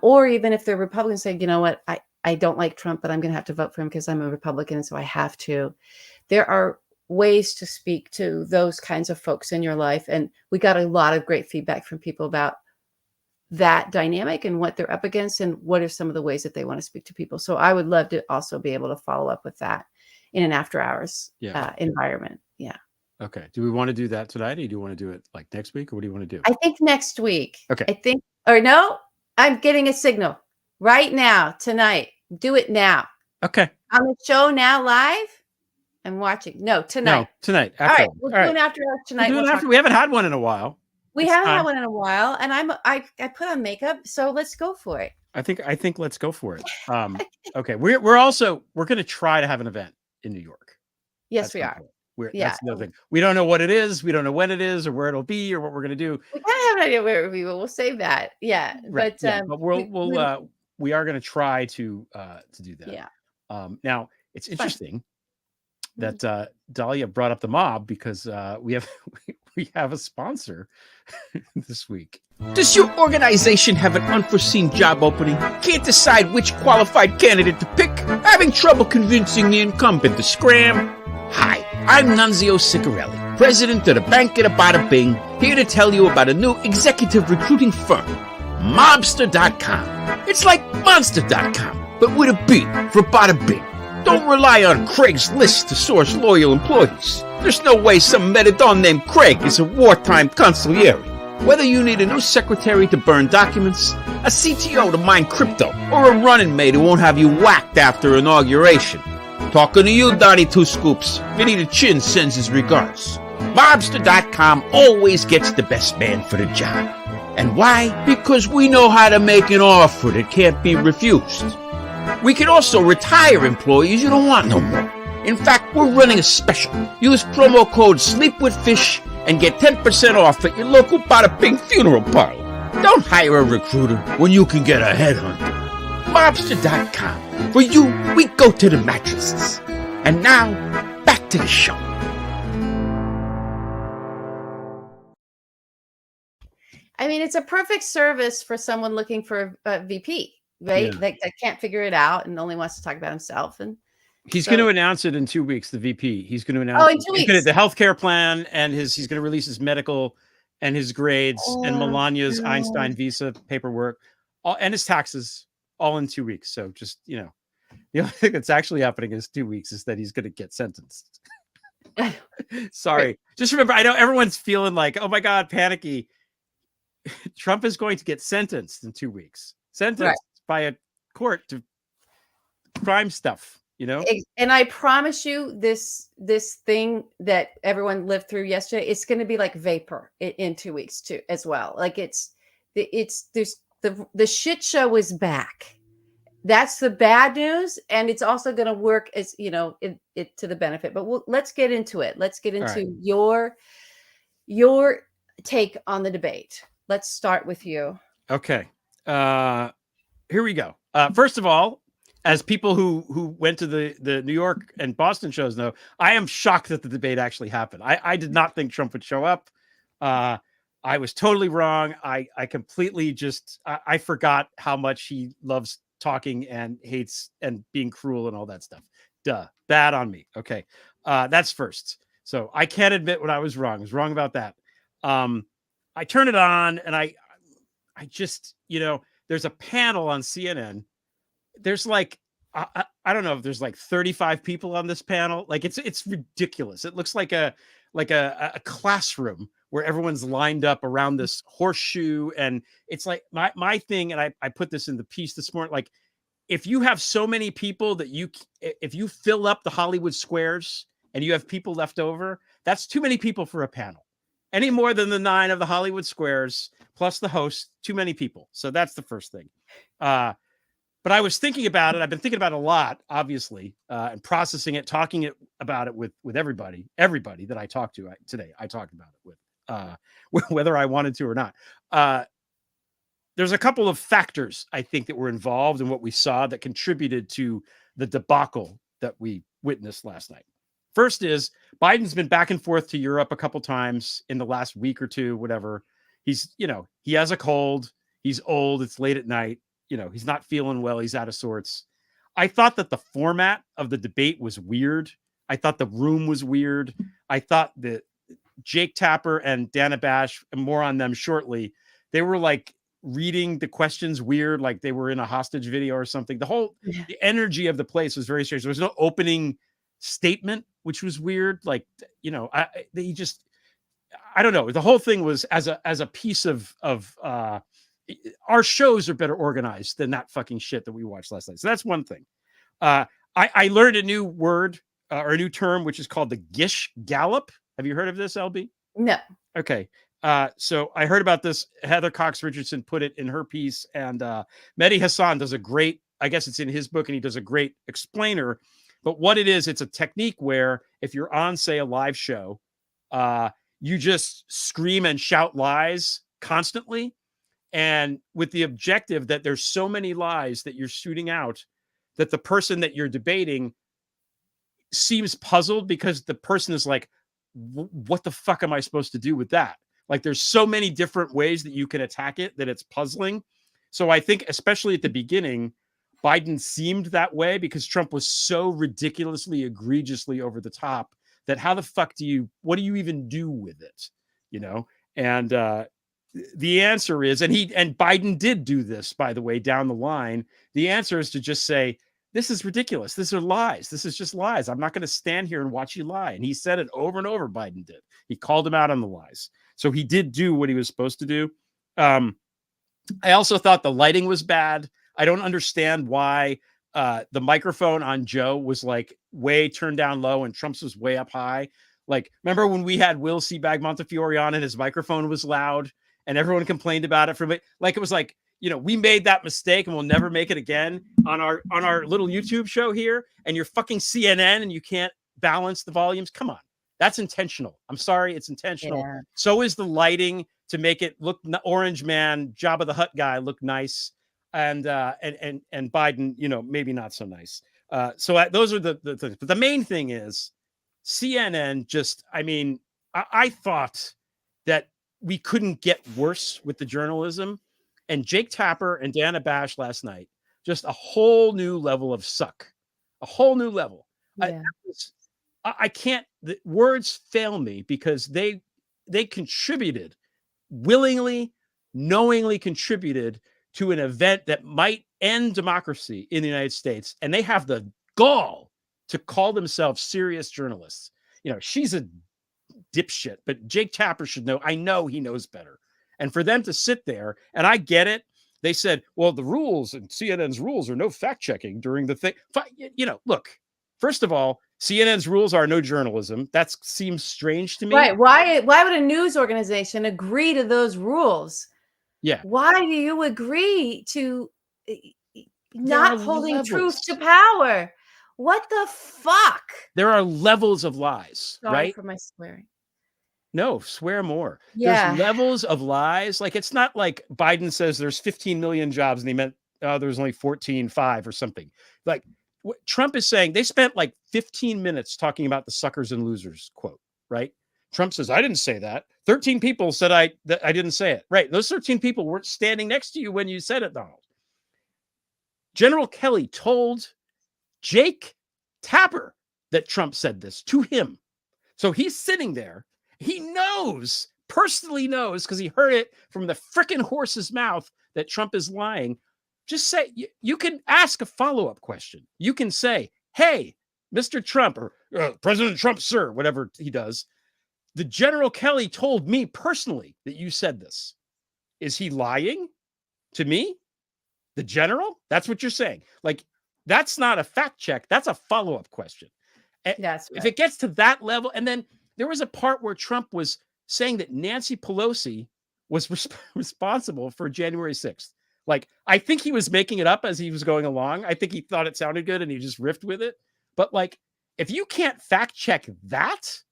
Or even if they're Republicans saying, you know what, I don't like Trump, but I'm going to have to vote for him because I'm a Republican, so I have to. There are ways to speak to those kinds of folks in your life. And we got a lot of great feedback from people about that dynamic and what they're up against and what are some of the ways that they want to speak to people. So I would love to also be able to follow up with that in an after hours environment. Yeah. Okay. Do we want to do that tonight, or do you want to do it like next week, or what do you want to do? I think next week. Okay. I'm getting a signal right now, tonight. Do it now. Okay. On the show now live. I'm watching. No, tonight. No, tonight. All right. We'll do an after hours tonight. We haven't had one in a while. We haven't had one in a while, and I put on makeup, so let's go for it. I think let's go for it. Okay, we're going to try to have an event in New York. Yes, we are. That's another thing. We don't know what it is. We don't know when it is, or where it'll be, or what we're going to do. We kind of have an idea where it will be, but we'll save that. Yeah, right. But we are going to try to do that. Yeah. Now it's interesting that Dahlia brought up the mob, because we have a sponsor this week. Does your organization have an unforeseen job opening? Can't decide which qualified candidate to pick? Having trouble convincing the incumbent to scram? Hi, I'm Nunzio Ciccarelli, president of the Bank of the Bada Bing, here to tell you about a new executive recruiting firm, Mobster.com. It's like Monster.com, but with a B for Bada Bing. Don't rely on Craigslist to source loyal employees. There's no way some metadon named Craig is a wartime consigliere. Whether you need a new secretary to burn documents, a CTO to mine crypto, or a running mate who won't have you whacked after inauguration. Talking to you, Donnie Two Scoops. Vinny the Chin sends his regards. Mobster.com always gets the best man for the job. And why? Because we know how to make an offer that can't be refused. We can also retire employees you don't want no more. In fact, we're running a special. Use promo code SleepWithFish and get 10% off at your local Bada Bing funeral parlor. Don't hire a recruiter when you can get a headhunter. Mobster.com. For you, we go to the mattresses. And now, back to the show. I mean, it's a perfect service for someone looking for a VP, right? Yeah. That can't figure it out and only wants to talk about himself. And He's so- going to announce it in 2 weeks. The VP. He's going to announce. Oh, in 2 weeks. The healthcare plan, and he's going to release his medical and his grades and Melania's God. Einstein visa paperwork, and his taxes, all in 2 weeks. So just the only thing that's actually happening is 2 weeks is that he's going to get sentenced. Sorry, Right. just remember, I know everyone's feeling like, oh my God, panicky. Trump is going to get sentenced in 2 weeks. Sentenced by a court to crime stuff. And I promise you, this thing that everyone lived through yesterday, it's going to be like vapor in 2 weeks too, as well. Like there's the shit show is back. That's the bad news, and it's also going to work as it to the benefit. But let's get into it. Let's get into your take on the debate. Let's start with you. Okay. Here we go. First of all, as people who went to the New York and Boston shows know, I am shocked that the debate actually happened. I did not think Trump would show up. I was totally wrong. I completely I forgot how much he loves talking and hates and being cruel and all that stuff. Duh. Bad on me. Okay. That's first. So I can't admit when I was wrong. I was wrong about that. I turn it on and I just, there's a panel on CNN. There's like, I don't know if there's like 35 people on this panel. Like it's ridiculous. It looks like a classroom where everyone's lined up around this horseshoe. And it's like my thing. And I put this in the piece this morning. Like if you have so many people that if you fill up the Hollywood squares and you have people left over, that's too many people for a panel. Any more than the 9 of the Hollywood squares plus the host, too many people. So that's the first thing. But I was thinking about it. I've been thinking about it a lot, obviously, and processing it, talking about it with everybody that I talked to today. I talked about it with whether I wanted to or not. There's a couple of factors I think that were involved in what we saw that contributed to the debacle that we witnessed last night. First is Biden's been back and forth to Europe a couple times in the last week or two, whatever. He's, he has a cold. He's old. It's late at night. He's not feeling well. He's out of sorts. I thought that the format of the debate was weird. I thought the room was weird. I thought that Jake Tapper and Dana Bash, and more on them shortly, they were like reading the questions weird, like they were in a hostage video or something. The energy of the place was very strange. There was no opening statement, which was weird. Like, I don't know. The whole thing was as a piece of our shows are better organized than that fucking shit that we watched last night. So that's one thing. I learned a new word or a new term, which is called the Gish Gallop. Have you heard of this, LB? No. Okay. So I heard about this. Heather Cox Richardson put it in her piece, and Mehdi Hassan does a great, I guess it's in his book, and he does a great explainer. But what it is, it's a technique where if you're on, say, a live show, you just scream and shout lies constantly. And with the objective that there's so many lies that you're shooting out that the person that you're debating seems puzzled because the person is like, what the fuck am I supposed to do with that? Like there's so many different ways that you can attack it that it's puzzling. So I think especially at the beginning, Biden seemed that way because Trump was so ridiculously, egregiously over the top that how the fuck what do you even do with it? And the answer is, and Biden did do this, by the way, down the line. The answer is to just say, this is ridiculous. These are lies. This is just lies. I'm not going to stand here and watch you lie. And he said it over and over. Biden did. He called him out on the lies. So he did do what he was supposed to do. I also thought the lighting was bad. I don't understand why the microphone on Joe was like way turned down low and Trump's was way up high. Like, remember when we had Will Seabag Montefiore on and his microphone was loud and everyone complained about it from it? Like, it was like, we made that mistake and we'll never make it again on our little YouTube show here. And you're fucking CNN and you can't balance the volumes. Come on. That's intentional. I'm sorry. It's intentional. Yeah. So is the lighting to make it look Orange Man, Jabba the Hutt guy look nice. And Biden, maybe not so nice. Those are the things. But the main thing is CNN I thought that we couldn't get worse with the journalism. And Jake Tapper and Dana Bash last night, just a whole new level of suck. A whole new level. Yeah. I can't, the words fail me because they contributed willingly, knowingly contributed to an event that might end democracy in the United States. And they have the gall to call themselves serious journalists. She's a dipshit, but Jake Tapper should know. I know he knows better. And for them to sit there, and I get it. They said, well, the rules and CNN's rules are no fact checking during the thing. Look, first of all, CNN's rules are no journalism. That seems strange to me. Right. Why would a news organization agree to those rules? Yeah. Why do you agree to not holding levels. truth to power? What the fuck? There are levels of lies, Sorry right? for my swearing. No, swear more. Yeah. There's levels of lies. Like, it's not like Biden says there's 15 million jobs and he meant there's only 14.5 or something. Like, what Trump is saying, they spent like 15 minutes talking about the suckers and losers quote, right? Trump says, I didn't say that. 13 people said I didn't say it. Right. Those 13 people weren't standing next to you when you said it, Donald. General Kelly told Jake Tapper that Trump said this to him. So he's sitting there. He knows, personally knows, because he heard it from the frickin' horse's mouth that Trump is lying. Just say, you can ask a follow-up question. You can say, hey, Mr. Trump, or President Trump, sir, whatever he does. The General Kelly told me personally that you said this. Is he lying to me? The general? That's what you're saying. Like, that's not a fact check. That's a follow-up question. That's right. If it gets to that level, and then there was a part where Trump was saying that Nancy Pelosi was responsible for January 6th. Like, I think he was making it up as he was going along. I think he thought it sounded good and he just riffed with it. But like, if you can't fact check it's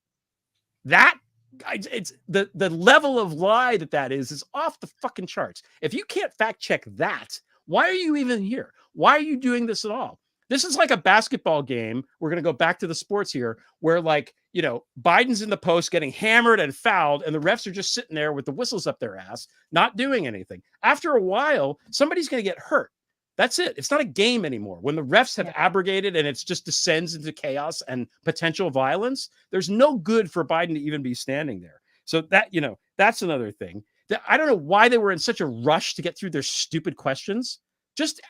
the level of lie that is off the fucking charts. If you can't fact check that, why are you even here? Why are you doing this at all? This is like a basketball game. We're going to go back to the sports here where Biden's in the post getting hammered and fouled and the refs are just sitting there with the whistles up their ass, not doing anything. After a while, somebody's going to get hurt. That's it. It's not a game anymore. When the refs have abrogated and it's just descends into chaos and potential violence, there's no good for Biden to even be standing there. So that, that's another thing. I don't know why they were in such a rush to get through their stupid questions. Just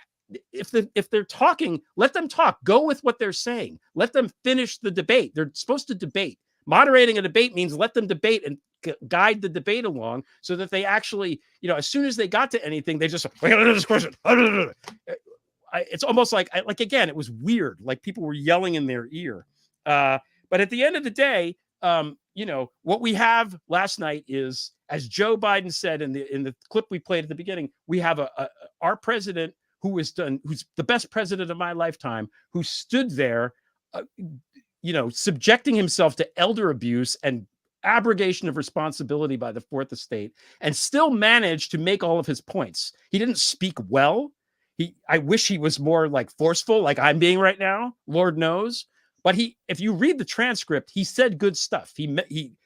if they're talking, let them talk. Go with what they're saying. Let them finish the debate. They're supposed to debate. Moderating a debate means let them debate and guide the debate along so that they actually, as soon as they got to anything, they just, we got to do this question. It's almost like again, it was weird. Like people were yelling in their ear. But at the end of the day, what we have last night is, as Joe Biden said in the clip we played at the beginning, we have our president who's the best president of my lifetime, who stood there, subjecting himself to elder abuse and abrogation of responsibility by the fourth estate, and still managed to make all of his points. He didn't speak well. I wish he was more like forceful, like I'm being right now, Lord knows. But if you read the transcript, he said good stuff. He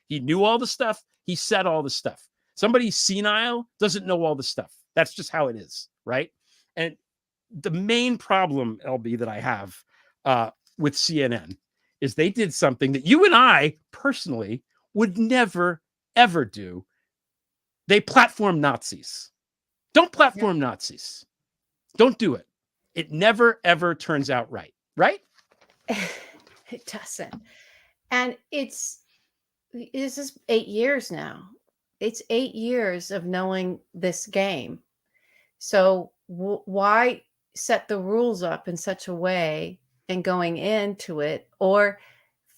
knew all the stuff. He said all the stuff. Somebody senile doesn't know all the stuff. That's just how it is, right? And the main problem, LB, that I have with CNN is they did something that you and I personally would never, ever do. They platform Nazis. Don't platform Nazis. Don't do it. It never, ever turns out right. Right? It doesn't. And this is 8 years now. it's 8 years of knowing this game. So why set the rules up in such a way and going into it, or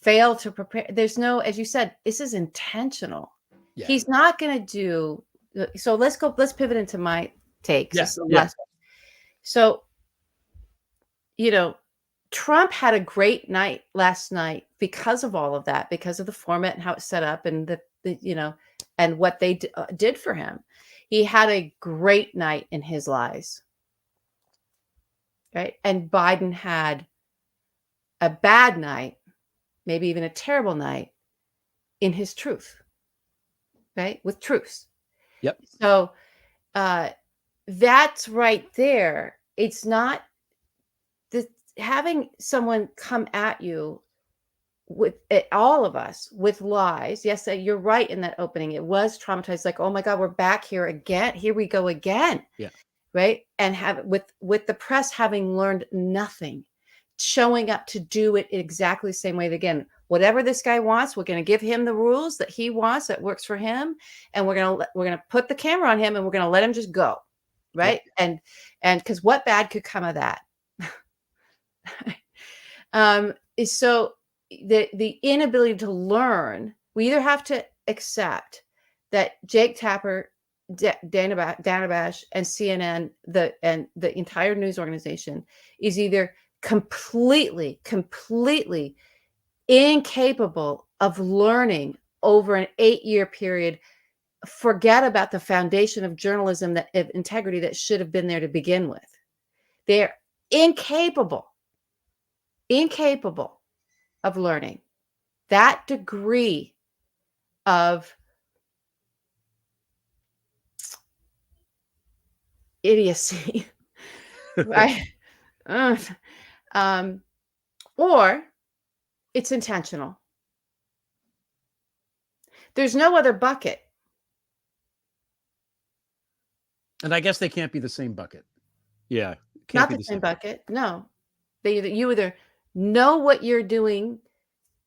fail to prepare? There's no, as you said, this is intentional. Yeah. He's not going to do. So let's pivot into my takes. Yeah, This is the yeah. last one. So, Trump had a great night last night because of all of that, because of the format and how it's set up, and and what they did for him. He had a great night in his lies, right? And Biden had a bad night, maybe even a terrible night, in his truth, right? With truths. Yep. So that's right there. It's not having someone come at you with all of us with lies. Yes, you're right in that opening. It was traumatized. Like, oh my God, we're back here again. Here we go again. Yeah. Right. And have with the press having learned nothing, showing up to do it exactly the same way again. Whatever this guy wants, we're going to give him the rules that he wants, that works for him, and we're going to put the camera on him, and we're going to let him just go. Right. Yeah. And because what bad could come of that? So the inability to learn, we either have to accept that Jake Tapper, Dana Bash, and CNN, and the entire news organization is either completely incapable of learning over an 8-year period. Forget about the foundation of journalism, of integrity that should have been there to begin with. They're incapable of learning that degree of idiocy, right? Or it's intentional. There's no other bucket. And I guess they can't be the same bucket. Yeah. Not the same bucket. No. You either know what you're doing,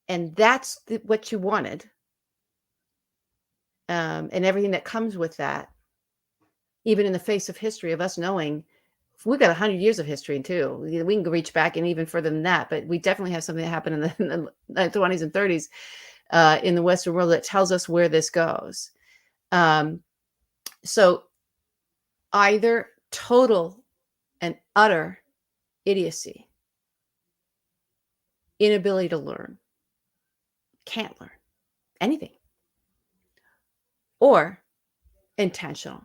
and that's what you wanted, and everything that comes with that, even in the face of history of us knowing we've got 100 years of history too. We can reach back and even further than that, but we definitely have something that happened in the 20s and 30s in the Western world that tells us where this goes. So either total and utter idiocy, inability to learn, can't learn anything, or intentional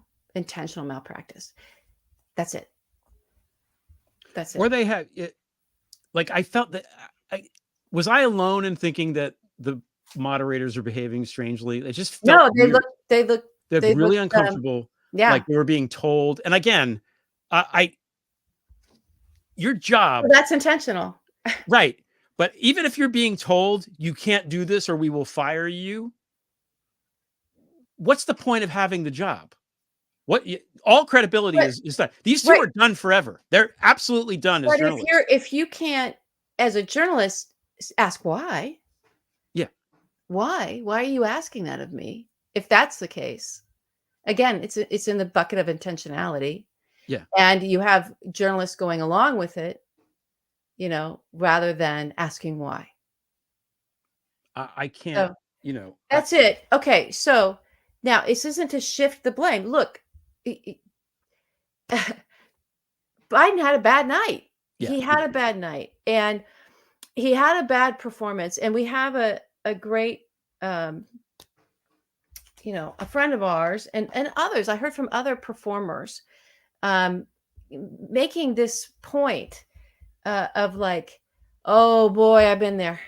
malpractice. That's it. Or they have it. Like, I felt that was I alone in thinking that the moderators are behaving strangely? It just felt they look really uncomfortable. Yeah, like they were being told. And again, your job. Well, that's intentional, right? But even if you're being told you can't do this or we will fire you, what's the point of having the job? All credibility is done. These two are done forever. They're absolutely done as journalists. If you can't, as a journalist, ask why. Yeah. Why are you asking that of me? If that's the case, again, it's in the bucket of intentionality. Yeah. And you have journalists going along with it, rather than asking why. I can't, That's it. Okay. So now this isn't to shift the blame. Look, Biden had a bad night. Yeah. He had a bad night, and he had a bad performance. And we have a great, a friend of ours and others. I heard from other performers making this point of like, oh boy, I've been there.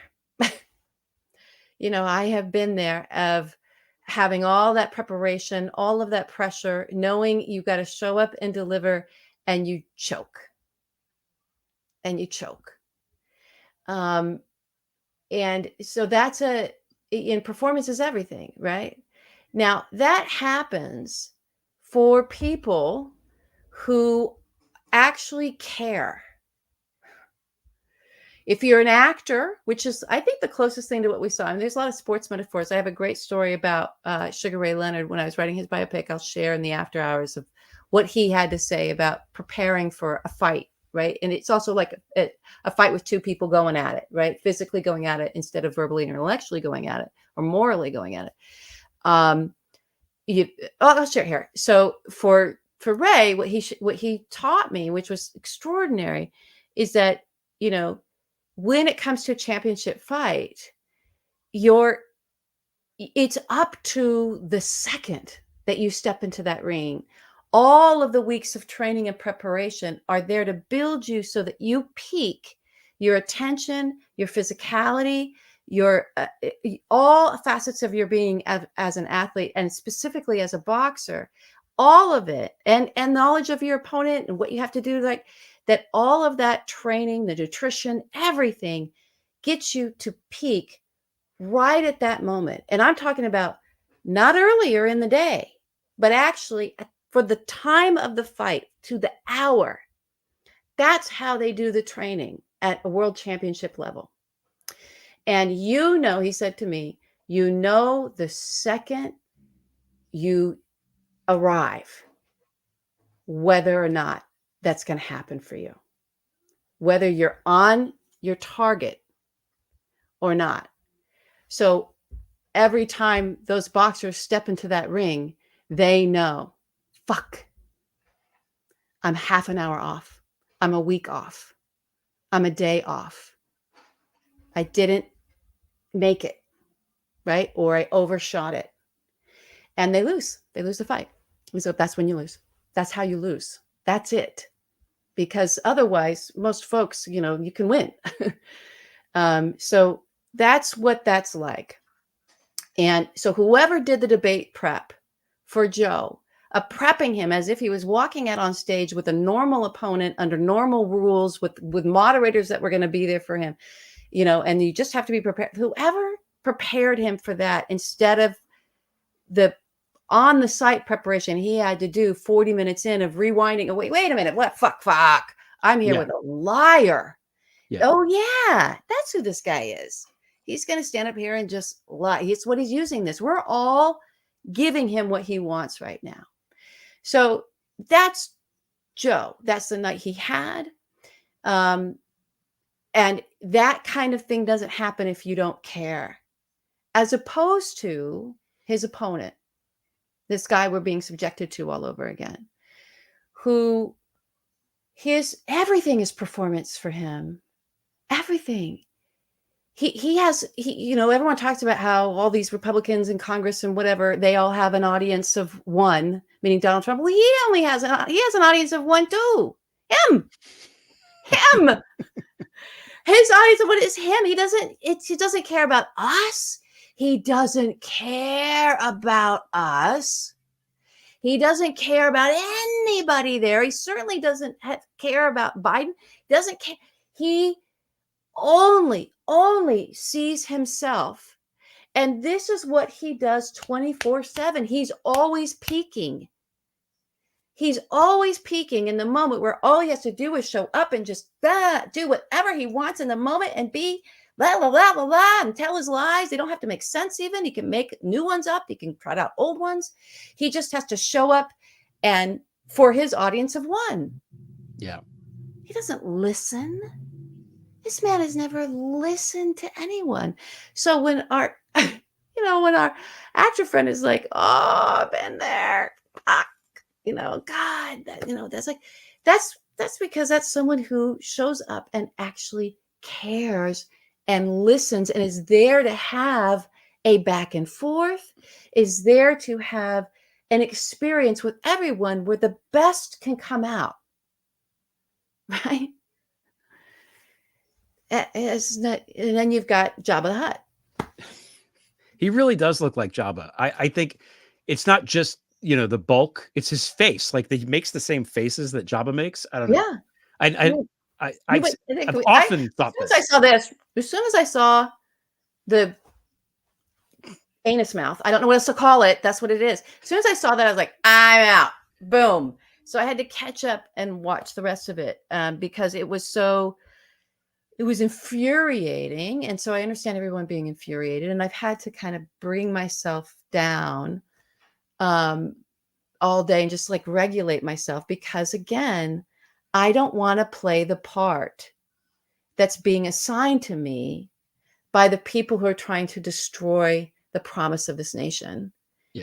I have been there of having all that preparation, all of that pressure, knowing you got to show up and deliver, and you choke. And so that's in performance is everything, right? Now that happens for people who actually care. If you're an actor, which is, I think, the closest thing to what we saw, and there's a lot of sports metaphors. I have a great story about Sugar Ray Leonard when I was writing his biopic. I'll share in the after hours of what he had to say about preparing for a fight, right? And it's also like a fight with two people going at it, right? Physically going at it instead of verbally and intellectually going at it or morally going at it. I'll share here. So for Ray, what he taught me, which was extraordinary, is that, when it comes to a championship fight, it's up to the second that you step into that ring. All of the weeks of training and preparation are there to build you so that you peak your attention, your physicality, your all facets of your being as an athlete, and specifically as a boxer, all of it, and knowledge of your opponent and what you have to do, like that. All of that training, the nutrition, everything gets you to peak right at that moment. And I'm talking about not earlier in the day, but actually for the time of the fight to the hour. That's how they do the training at a world championship level. And he said to me, the second you arrive, whether or not that's going to happen for you, whether you're on your target or not. So every time those boxers step into that ring, they know, fuck, I'm half an hour off. I'm a week off. I'm a day off. I didn't make it, right? Or I overshot it. And they lose. They lose the fight. So that's when you lose. That's how you lose. That's it. Because otherwise, most folks, you can win. So that's what that's like. And so whoever did the debate prep for Joe, prepping him as if he was walking out on stage with a normal opponent under normal rules with moderators that were going to be there for him, and you just have to be prepared. Whoever prepared him for that, instead of the on the site preparation he had to do 40 minutes in of rewinding. Oh, wait a minute. What? Fuck. I'm here with a liar. Yeah. Oh yeah. That's who this guy is. He's going to stand up here and just lie. It's what he's using this. We're all giving him what he wants right now. So that's Joe. That's the night he had. And that kind of thing doesn't happen if you don't care, as opposed to his opponent, this guy we're being subjected to all over again, who everything is performance for him. Everything. He has, everyone talks about how all these Republicans in Congress and whatever, they all have an audience of one, meaning Donald Trump. Well, he only has an audience of one too. Him. His audience of one is him. He doesn't care about us. He doesn't care about us. He doesn't care about anybody there. He certainly doesn't care about Biden. He doesn't care. He only sees himself. And this is what he does 24/7. He's always peaking. He's always peaking in the moment where all he has to do is show up and just do whatever he wants in the moment and be blah, blah, blah, blah, blah, and tell his lies. They don't have to make sense even. He can make new ones up. He can trot out old ones. He just has to show up and for his audience of one. Yeah. He doesn't listen. This man has never listened to anyone. So when our actor friend is like, oh, I've been there. Fuck. God, that's because that's someone who shows up and actually cares and listens and is there to have a back and forth, is there to have an experience with everyone where the best can come out, right? And then you've got Jabba the Hutt. He really does look like Jabba. I think it's not just, the bulk, it's his face. Like he makes the same faces that Jabba makes. I don't know. Yeah. I've often thought this. As soon as I saw the anus mouth, I don't know what else to call it. That's what it is. As soon as I saw that, I was like, I'm out. Boom. So I had to catch up and watch the rest of it because it was so it was infuriating. And so I understand everyone being infuriated. And I've had to kind of bring myself down all day and just like regulate myself, because again, I don't want to play the part that's being assigned to me by the people who are trying to destroy the promise of this nation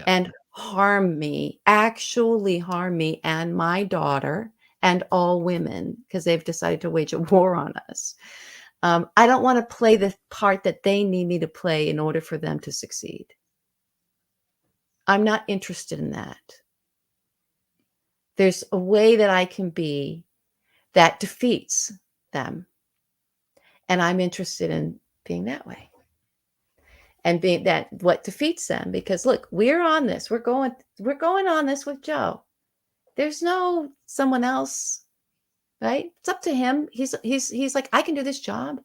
and harm me, actually harm me and my daughter and all women, because they've decided to wage a war on us. I don't want to play the part that they need me to play in order for them to succeed. I'm not interested in that. There's a way that I can be that defeats them. And I'm interested in being that way. And being that what defeats them, because look, we're on this. We're going on this with Joe. There's no someone else, right? It's up to him. He's like, I can do this job.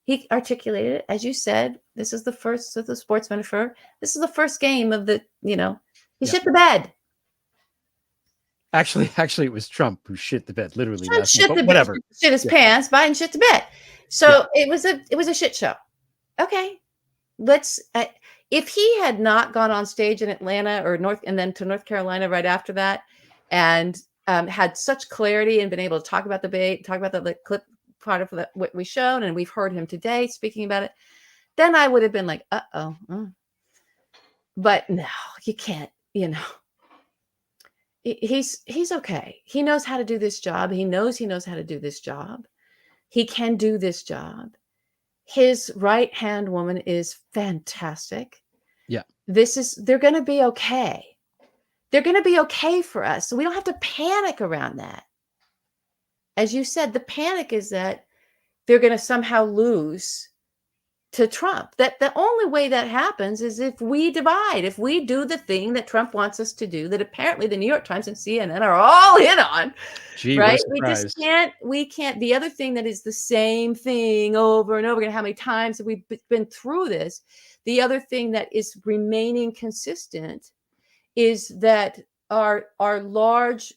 He articulated it, as you said. This is the first of the sports metaphor. This is the first game of the, he shit the bed. Actually, it was Trump who shit the bed, literally. Trump shit the whatever. bed, shit his pants. Biden shit the bed. So it was a shit show. Okay, if he had not gone on stage in Atlanta and then to North Carolina right after that, and had such clarity and been able to talk about the debate, talk about the clip part of what we showed, and we've heard him today speaking about it, then I would have been like, but no, you can't, He's okay. He knows how to do this job. He knows how to do this job. He can do this job. His right-hand woman is fantastic. Yeah. They're going to be okay. They're going to be okay for us. So we don't have to panic around that. As you said, the panic is that they're going to somehow lose to Trump. That the only way that happens is if we divide, if we do the thing that Trump wants us to do, that apparently the New York Times and CNN are all in on. Gee, right? We can't. The other thing that is the same thing over and over again, how many times have we been through this? The other thing that is remaining consistent is that our large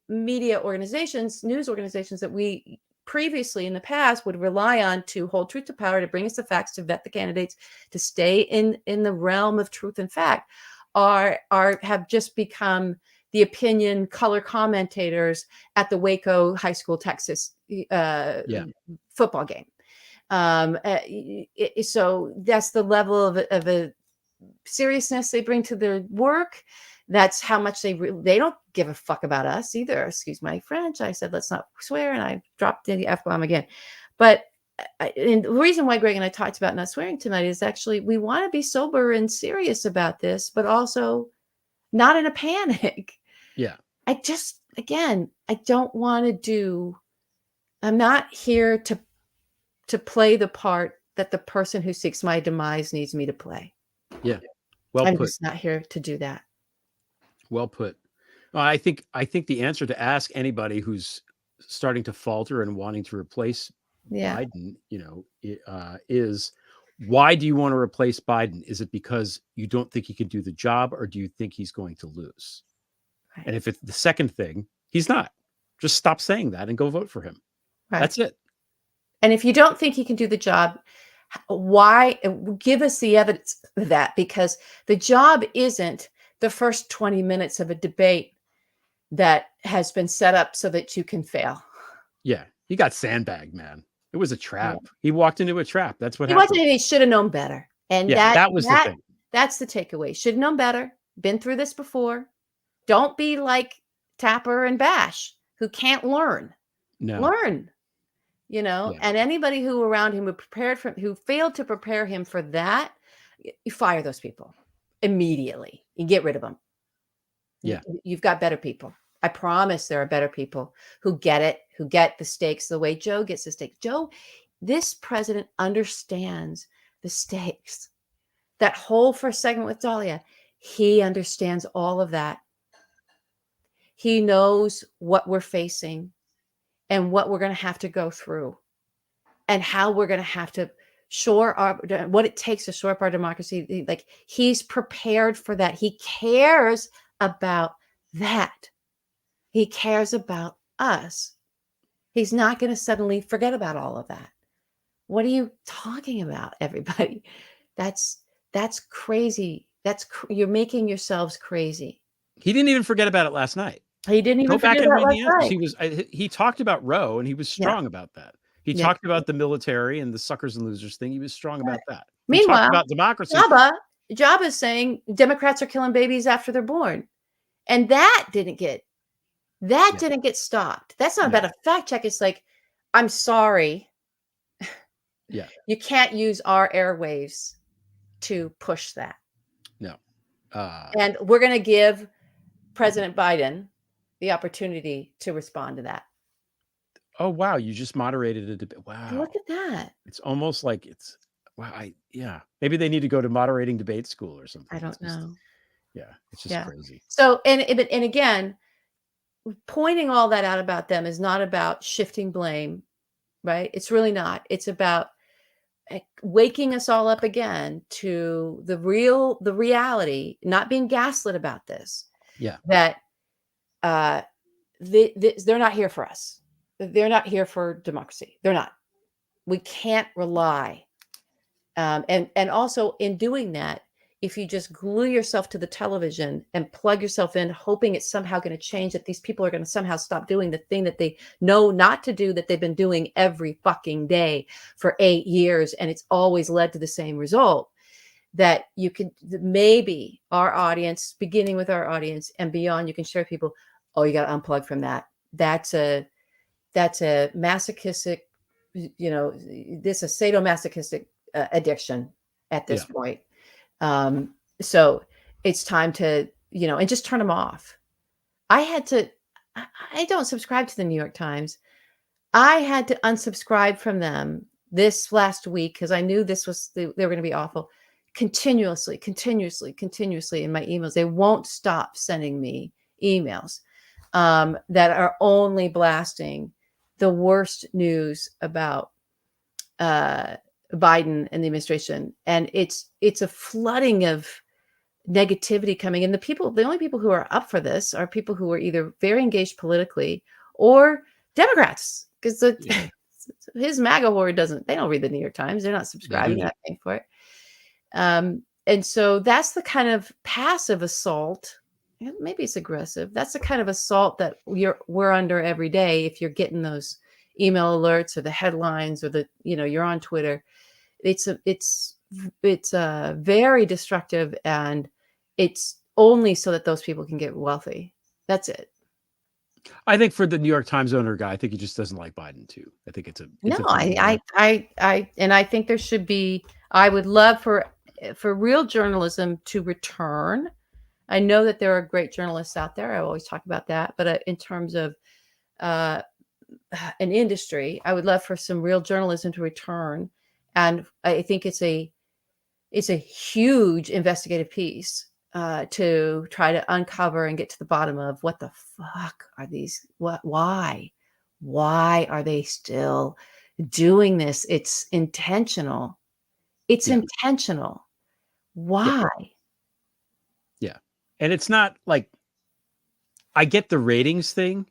media organizations, news organizations that we previously in the past would rely on to hold truth to power, to bring us the facts, to vet the candidates, to stay in the realm of truth and fact, have just become the opinion color commentators at the Waco High School, Texas football game. So that's the level of a seriousness they bring to their work. That's how much they don't give a fuck about us either. Excuse my French. I said, let's not swear. And I dropped the F-bomb again. But and the reason why Greg and I talked about not swearing tonight is actually we want to be sober and serious about this, but also not in a panic. Yeah. I don't want to I'm not here to play the part that the person who seeks my demise needs me to play. Yeah. Well I'm put. just not here to do that. Well put. I think the answer to ask anybody who's starting to falter and wanting to replace Biden, is why do you want to replace Biden? Is it because you don't think he can do the job, or do you think he's going to lose? Right. And if it's the second thing, he's not. Just stop saying that and go vote for him. Right. That's it. And if you don't think he can do the job, why? Give us the evidence of that, because the job isn't the first 20 minutes of a debate that has been set up so that you can fail. Yeah. He got sandbagged, man. It was a trap. Yeah. He walked into a trap. That's what happened. He should have known better. And that was the thing. That's the takeaway. Should have known better. Been through this before. Don't be like Tapper and Bash, who can't learn. No. Learn. And anybody who around him who failed to prepare him for that, you fire those people immediately. You get rid of them. Yeah. You've got better people. I promise there are better people who get it, who get the stakes the way Joe gets the stakes. Joe, this president understands the stakes. That whole first segment with Dahlia, he understands all of that. He knows what we're facing and what we're going to have to go through and how we're going to have to what it takes to shore up our democracy. Like, he's prepared for that. He cares about that. He cares about us. He's not going to suddenly forget about all of that. What are you talking about, everybody? That's crazy. You're making yourselves crazy. He didn't even forget about it last night. He didn't even Go back forget and about read last the answers. night. He talked about Roe, and he was Yeah. strong about that. He Yeah. talked about the military and the suckers and losers thing. He was strong about that. He Meanwhile, talked about democracy. Jabba is saying Democrats are killing babies after they're born. And that didn't get stopped. That's not about a fact check. It's like, I'm sorry. Yeah. You can't use our airwaves to push that. No. And we're going to give President Biden the opportunity to respond to that. Oh, wow. You just moderated a debate. Wow. Look at that. It's almost like it's, wow. Maybe they need to go to moderating debate school or something. I don't know. Yeah. It's just crazy. So, and again, pointing all that out about them is not about shifting blame, right? It's really not. It's about waking us all up again to the reality, not being gaslit about this. Yeah. That they're not here for us. They're not here for democracy. They're not. We can't rely. And also in doing that, if you just glue yourself to the television and plug yourself in, hoping it's somehow going to change, that these people are going to somehow stop doing the thing that they know not to do, that they've been doing every fucking day for 8 years, and it's always led to the same result, that you could maybe our audience, beginning with our audience and beyond, you can share with people, oh, you got to unplug from that. That's a masochistic, this a sadomasochistic addiction at this point. So it's time to, and just turn them off. I don't subscribe to the New York Times. I had to unsubscribe from them this last week because I knew they were going to be awful. Continuously in my emails. They won't stop sending me emails that are only blasting the worst news about Biden and the administration. And it's a flooding of negativity coming in. The only people who are up for this are people who are either very engaged politically or Democrats, because his MAGA horde they don't read the New York Times. They're not subscribing. They're not paying for it. And so that's the kind of passive assault. Maybe it's aggressive. That's the kind of assault that we're under every day. If you're getting those email alerts or the headlines or you're on Twitter, it's very destructive, and it's only so that those people can get wealthy. That's it. I think for the New York Times owner guy, I think he just doesn't like Biden too. I think I think there should be. I would love for real journalism to return. I know that there are great journalists out there. I always talk about that, but in terms of an industry, I would love for some real journalism to return. And I think it's a huge investigative piece to try to uncover and get to the bottom of what the fuck are these? Why are they still doing this? It's intentional. Intentional. Why? Yeah. And it's not like, I get the ratings thing.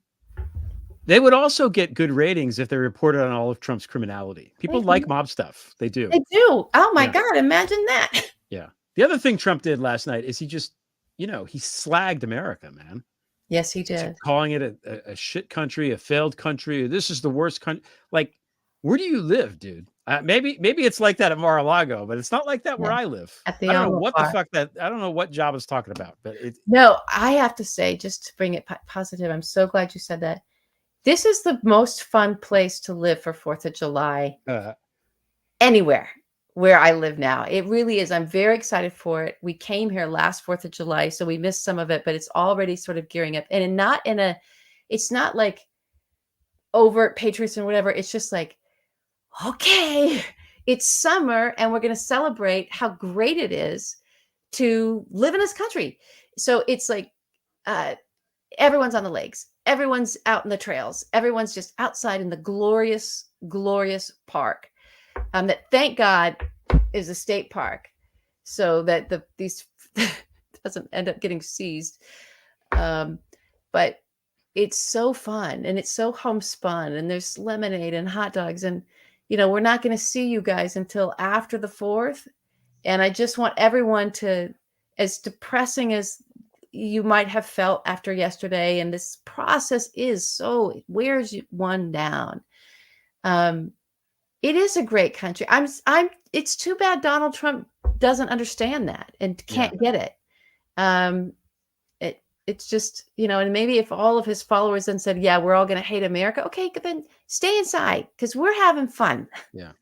They would also get good ratings if they reported on all of Trump's criminality. People like mob stuff. They do. They do. Oh my God. Imagine that. Yeah. The other thing Trump did last night is he just, he slagged America, man. Yes, he did. Calling it a shit country, a failed country. This is the worst country. Like, where do you live, dude? Maybe it's like that at Mar-a-Lago, but it's not like that where I live. I don't know what the fuck I don't know what Job is talking about, but no, I have to say, just to bring it positive, I'm so glad you said that. This is the most fun place to live for 4th of July anywhere where I live now. It really is. I'm very excited for it. We came here last 4th of July, so we missed some of it, but it's already sort of gearing up. And it's not like overt patriotism or whatever. It's just like, okay, it's summer and we're going to celebrate how great it is to live in this country. So it's like everyone's on the lakes. Everyone's out in the trails. Everyone's just outside in the glorious, glorious park that, thank God, is a state park, so that these doesn't end up getting seized. But it's so fun and it's so homespun, and there's lemonade and hot dogs, and we're not going to see you guys until after the 4th. And I just want everyone to, as depressing as you might have felt after yesterday, and this process is so, it wears one down. It is a great country. It's too bad Donald Trump doesn't understand that and can't get it. It's just, and maybe if all of his followers then said, yeah, we're all going to hate America. Okay, then stay inside because we're having fun. Yeah.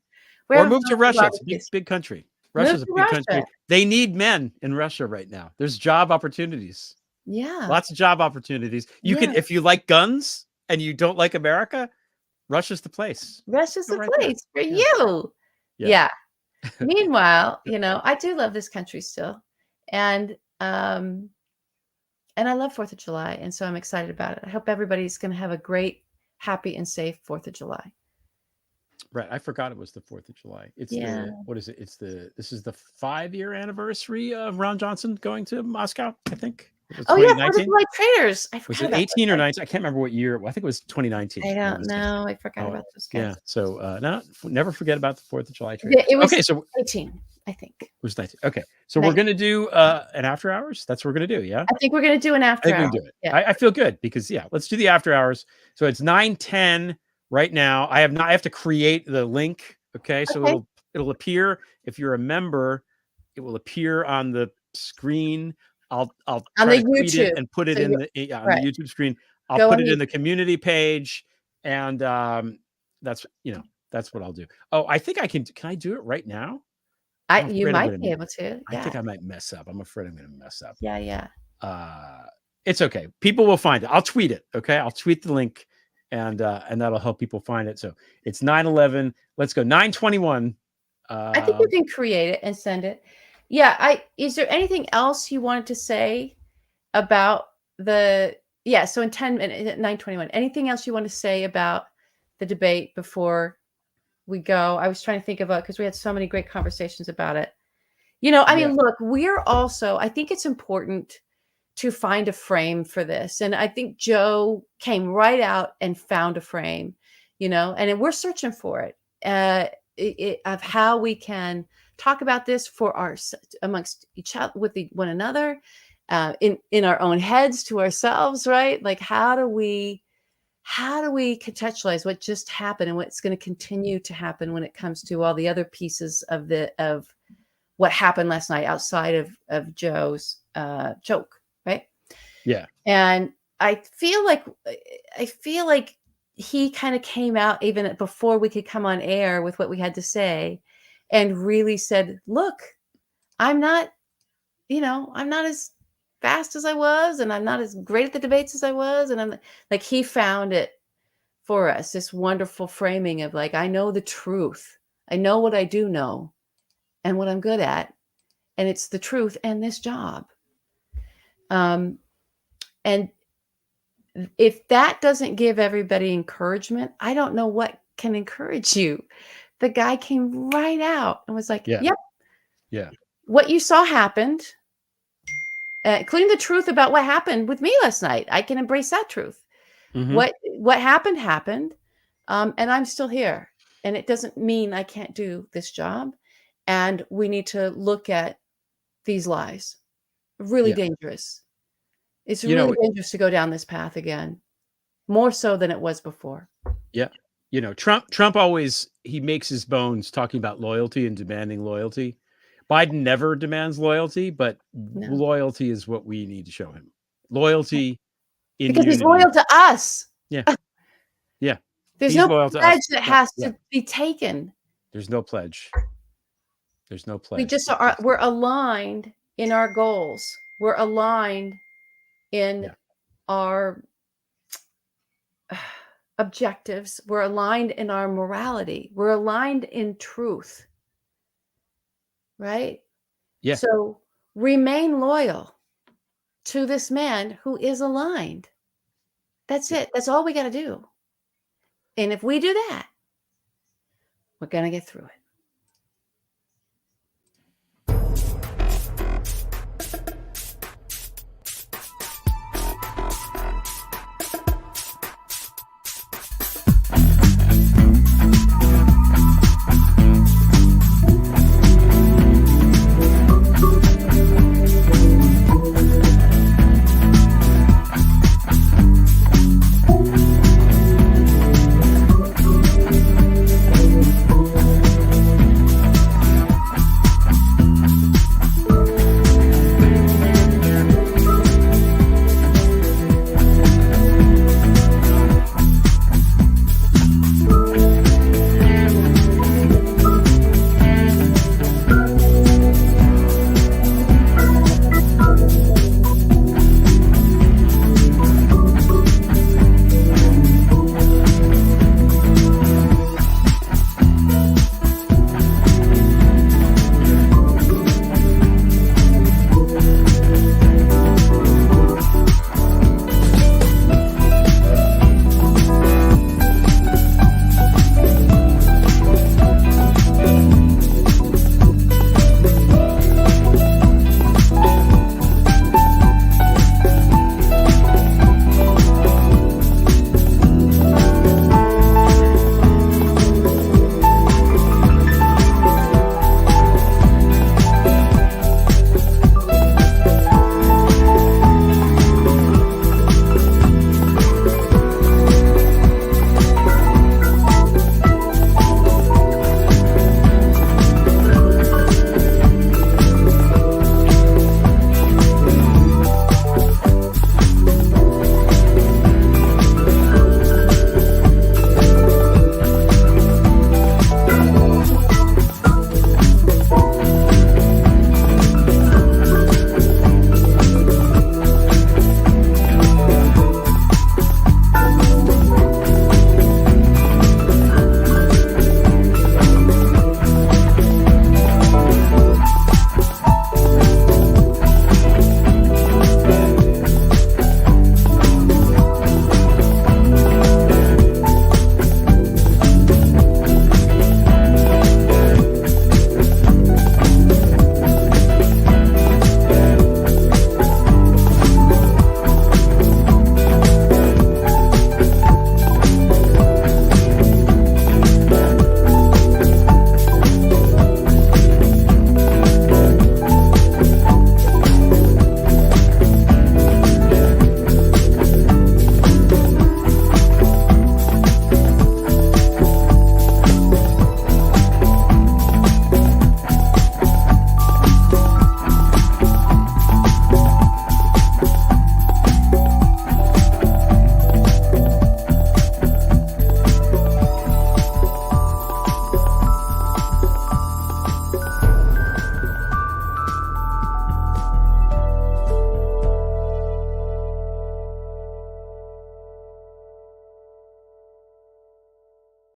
Or move to Russia. It's a big country. Russia's a big country. They need men in Russia right now. There's job opportunities. Yeah. Lots of job opportunities. You can, if you like guns and you don't like America, Russia's the place. Russia's the place for you. Yeah. Meanwhile, I do love this country still. And I love 4th of July. And so I'm excited about it. I hope everybody's going to have a great, happy, and safe 4th of July. Right. I forgot it was the 4th of July. It's what is it? This is the 5-year anniversary of Ron Johnson going to Moscow, I think. Oh, yeah. 4th of July traitors. Was it 18 or 19? I can't remember what year. I think it was 2019. I don't know. I forgot about those guys. Yeah. So never forget about the 4th of July traitors. Yeah, it was okay, so 18, I think. It was 19. Okay. So we're going to do an after hours. That's what we're going to do. Yeah. I think we're going to do an after hours. We do it. Yeah. I feel good because let's do the after hours. So it's 9:10 right now. I have to create the link. Okay. So it'll appear if you're a member, it will appear on the screen. I'll try to tweet it and put it on the YouTube screen. I'll put it in the community page, and that's what I'll do. Oh, I think I can. Can I do it right now? You might be able to. I think I might mess up. I'm afraid I'm going to mess up. Yeah. It's okay. People will find it. I'll tweet it. Okay, I'll tweet the link, and that'll help people find it. So it's 9/11. Let's go 9/21. I think you can create it and send it. Yeah. Is there anything else you wanted to say about the? Yeah. So in 10 minutes, at 9:21. Anything else you want to say about the debate before we go? I was trying to think of because we had so many great conversations about it. I mean, look, I think it's important to find a frame for this. And I think Joe came right out and found a frame, and we're searching for it, of how we can talk about this amongst each other, with one another, in our own heads to ourselves, right? Like, how do we contextualize what just happened and what's going to continue to happen when it comes to all the other pieces of what happened last night outside of Joe's joke, right? Yeah. And I feel like he kind of came out even before we could come on air with what we had to say, and really said, look, I'm not as fast as I was, and I'm not as great at the debates as I was. And I'm like, he found it for us, this wonderful framing of like, I know the truth. I know what I do know and what I'm good at. And it's the truth and this job. And if that doesn't give everybody encouragement, I don't know what can encourage you. The guy came right out and was like, yep. Yeah. What you saw happened, including the truth about what happened with me last night. I can embrace that truth. Mm-hmm. What happened. And I'm still here. And it doesn't mean I can't do this job. And we need to look at these lies. Really dangerous. It's really dangerous to go down this path again, more so than it was before. Yeah. Trump always, he makes his bones talking about loyalty and demanding loyalty. Biden never demands loyalty, but loyalty is what we need to show him. Loyalty because he's loyal to us. Yeah. Yeah. There's no pledge that has to be taken. There's no pledge. We just we're aligned in our goals. We're aligned in our objectives. We're aligned in our morality. We're aligned in truth. Right? Yeah. So remain loyal to this man who is aligned. That's it. That's all we got to do. And if we do that, we're going to get through it.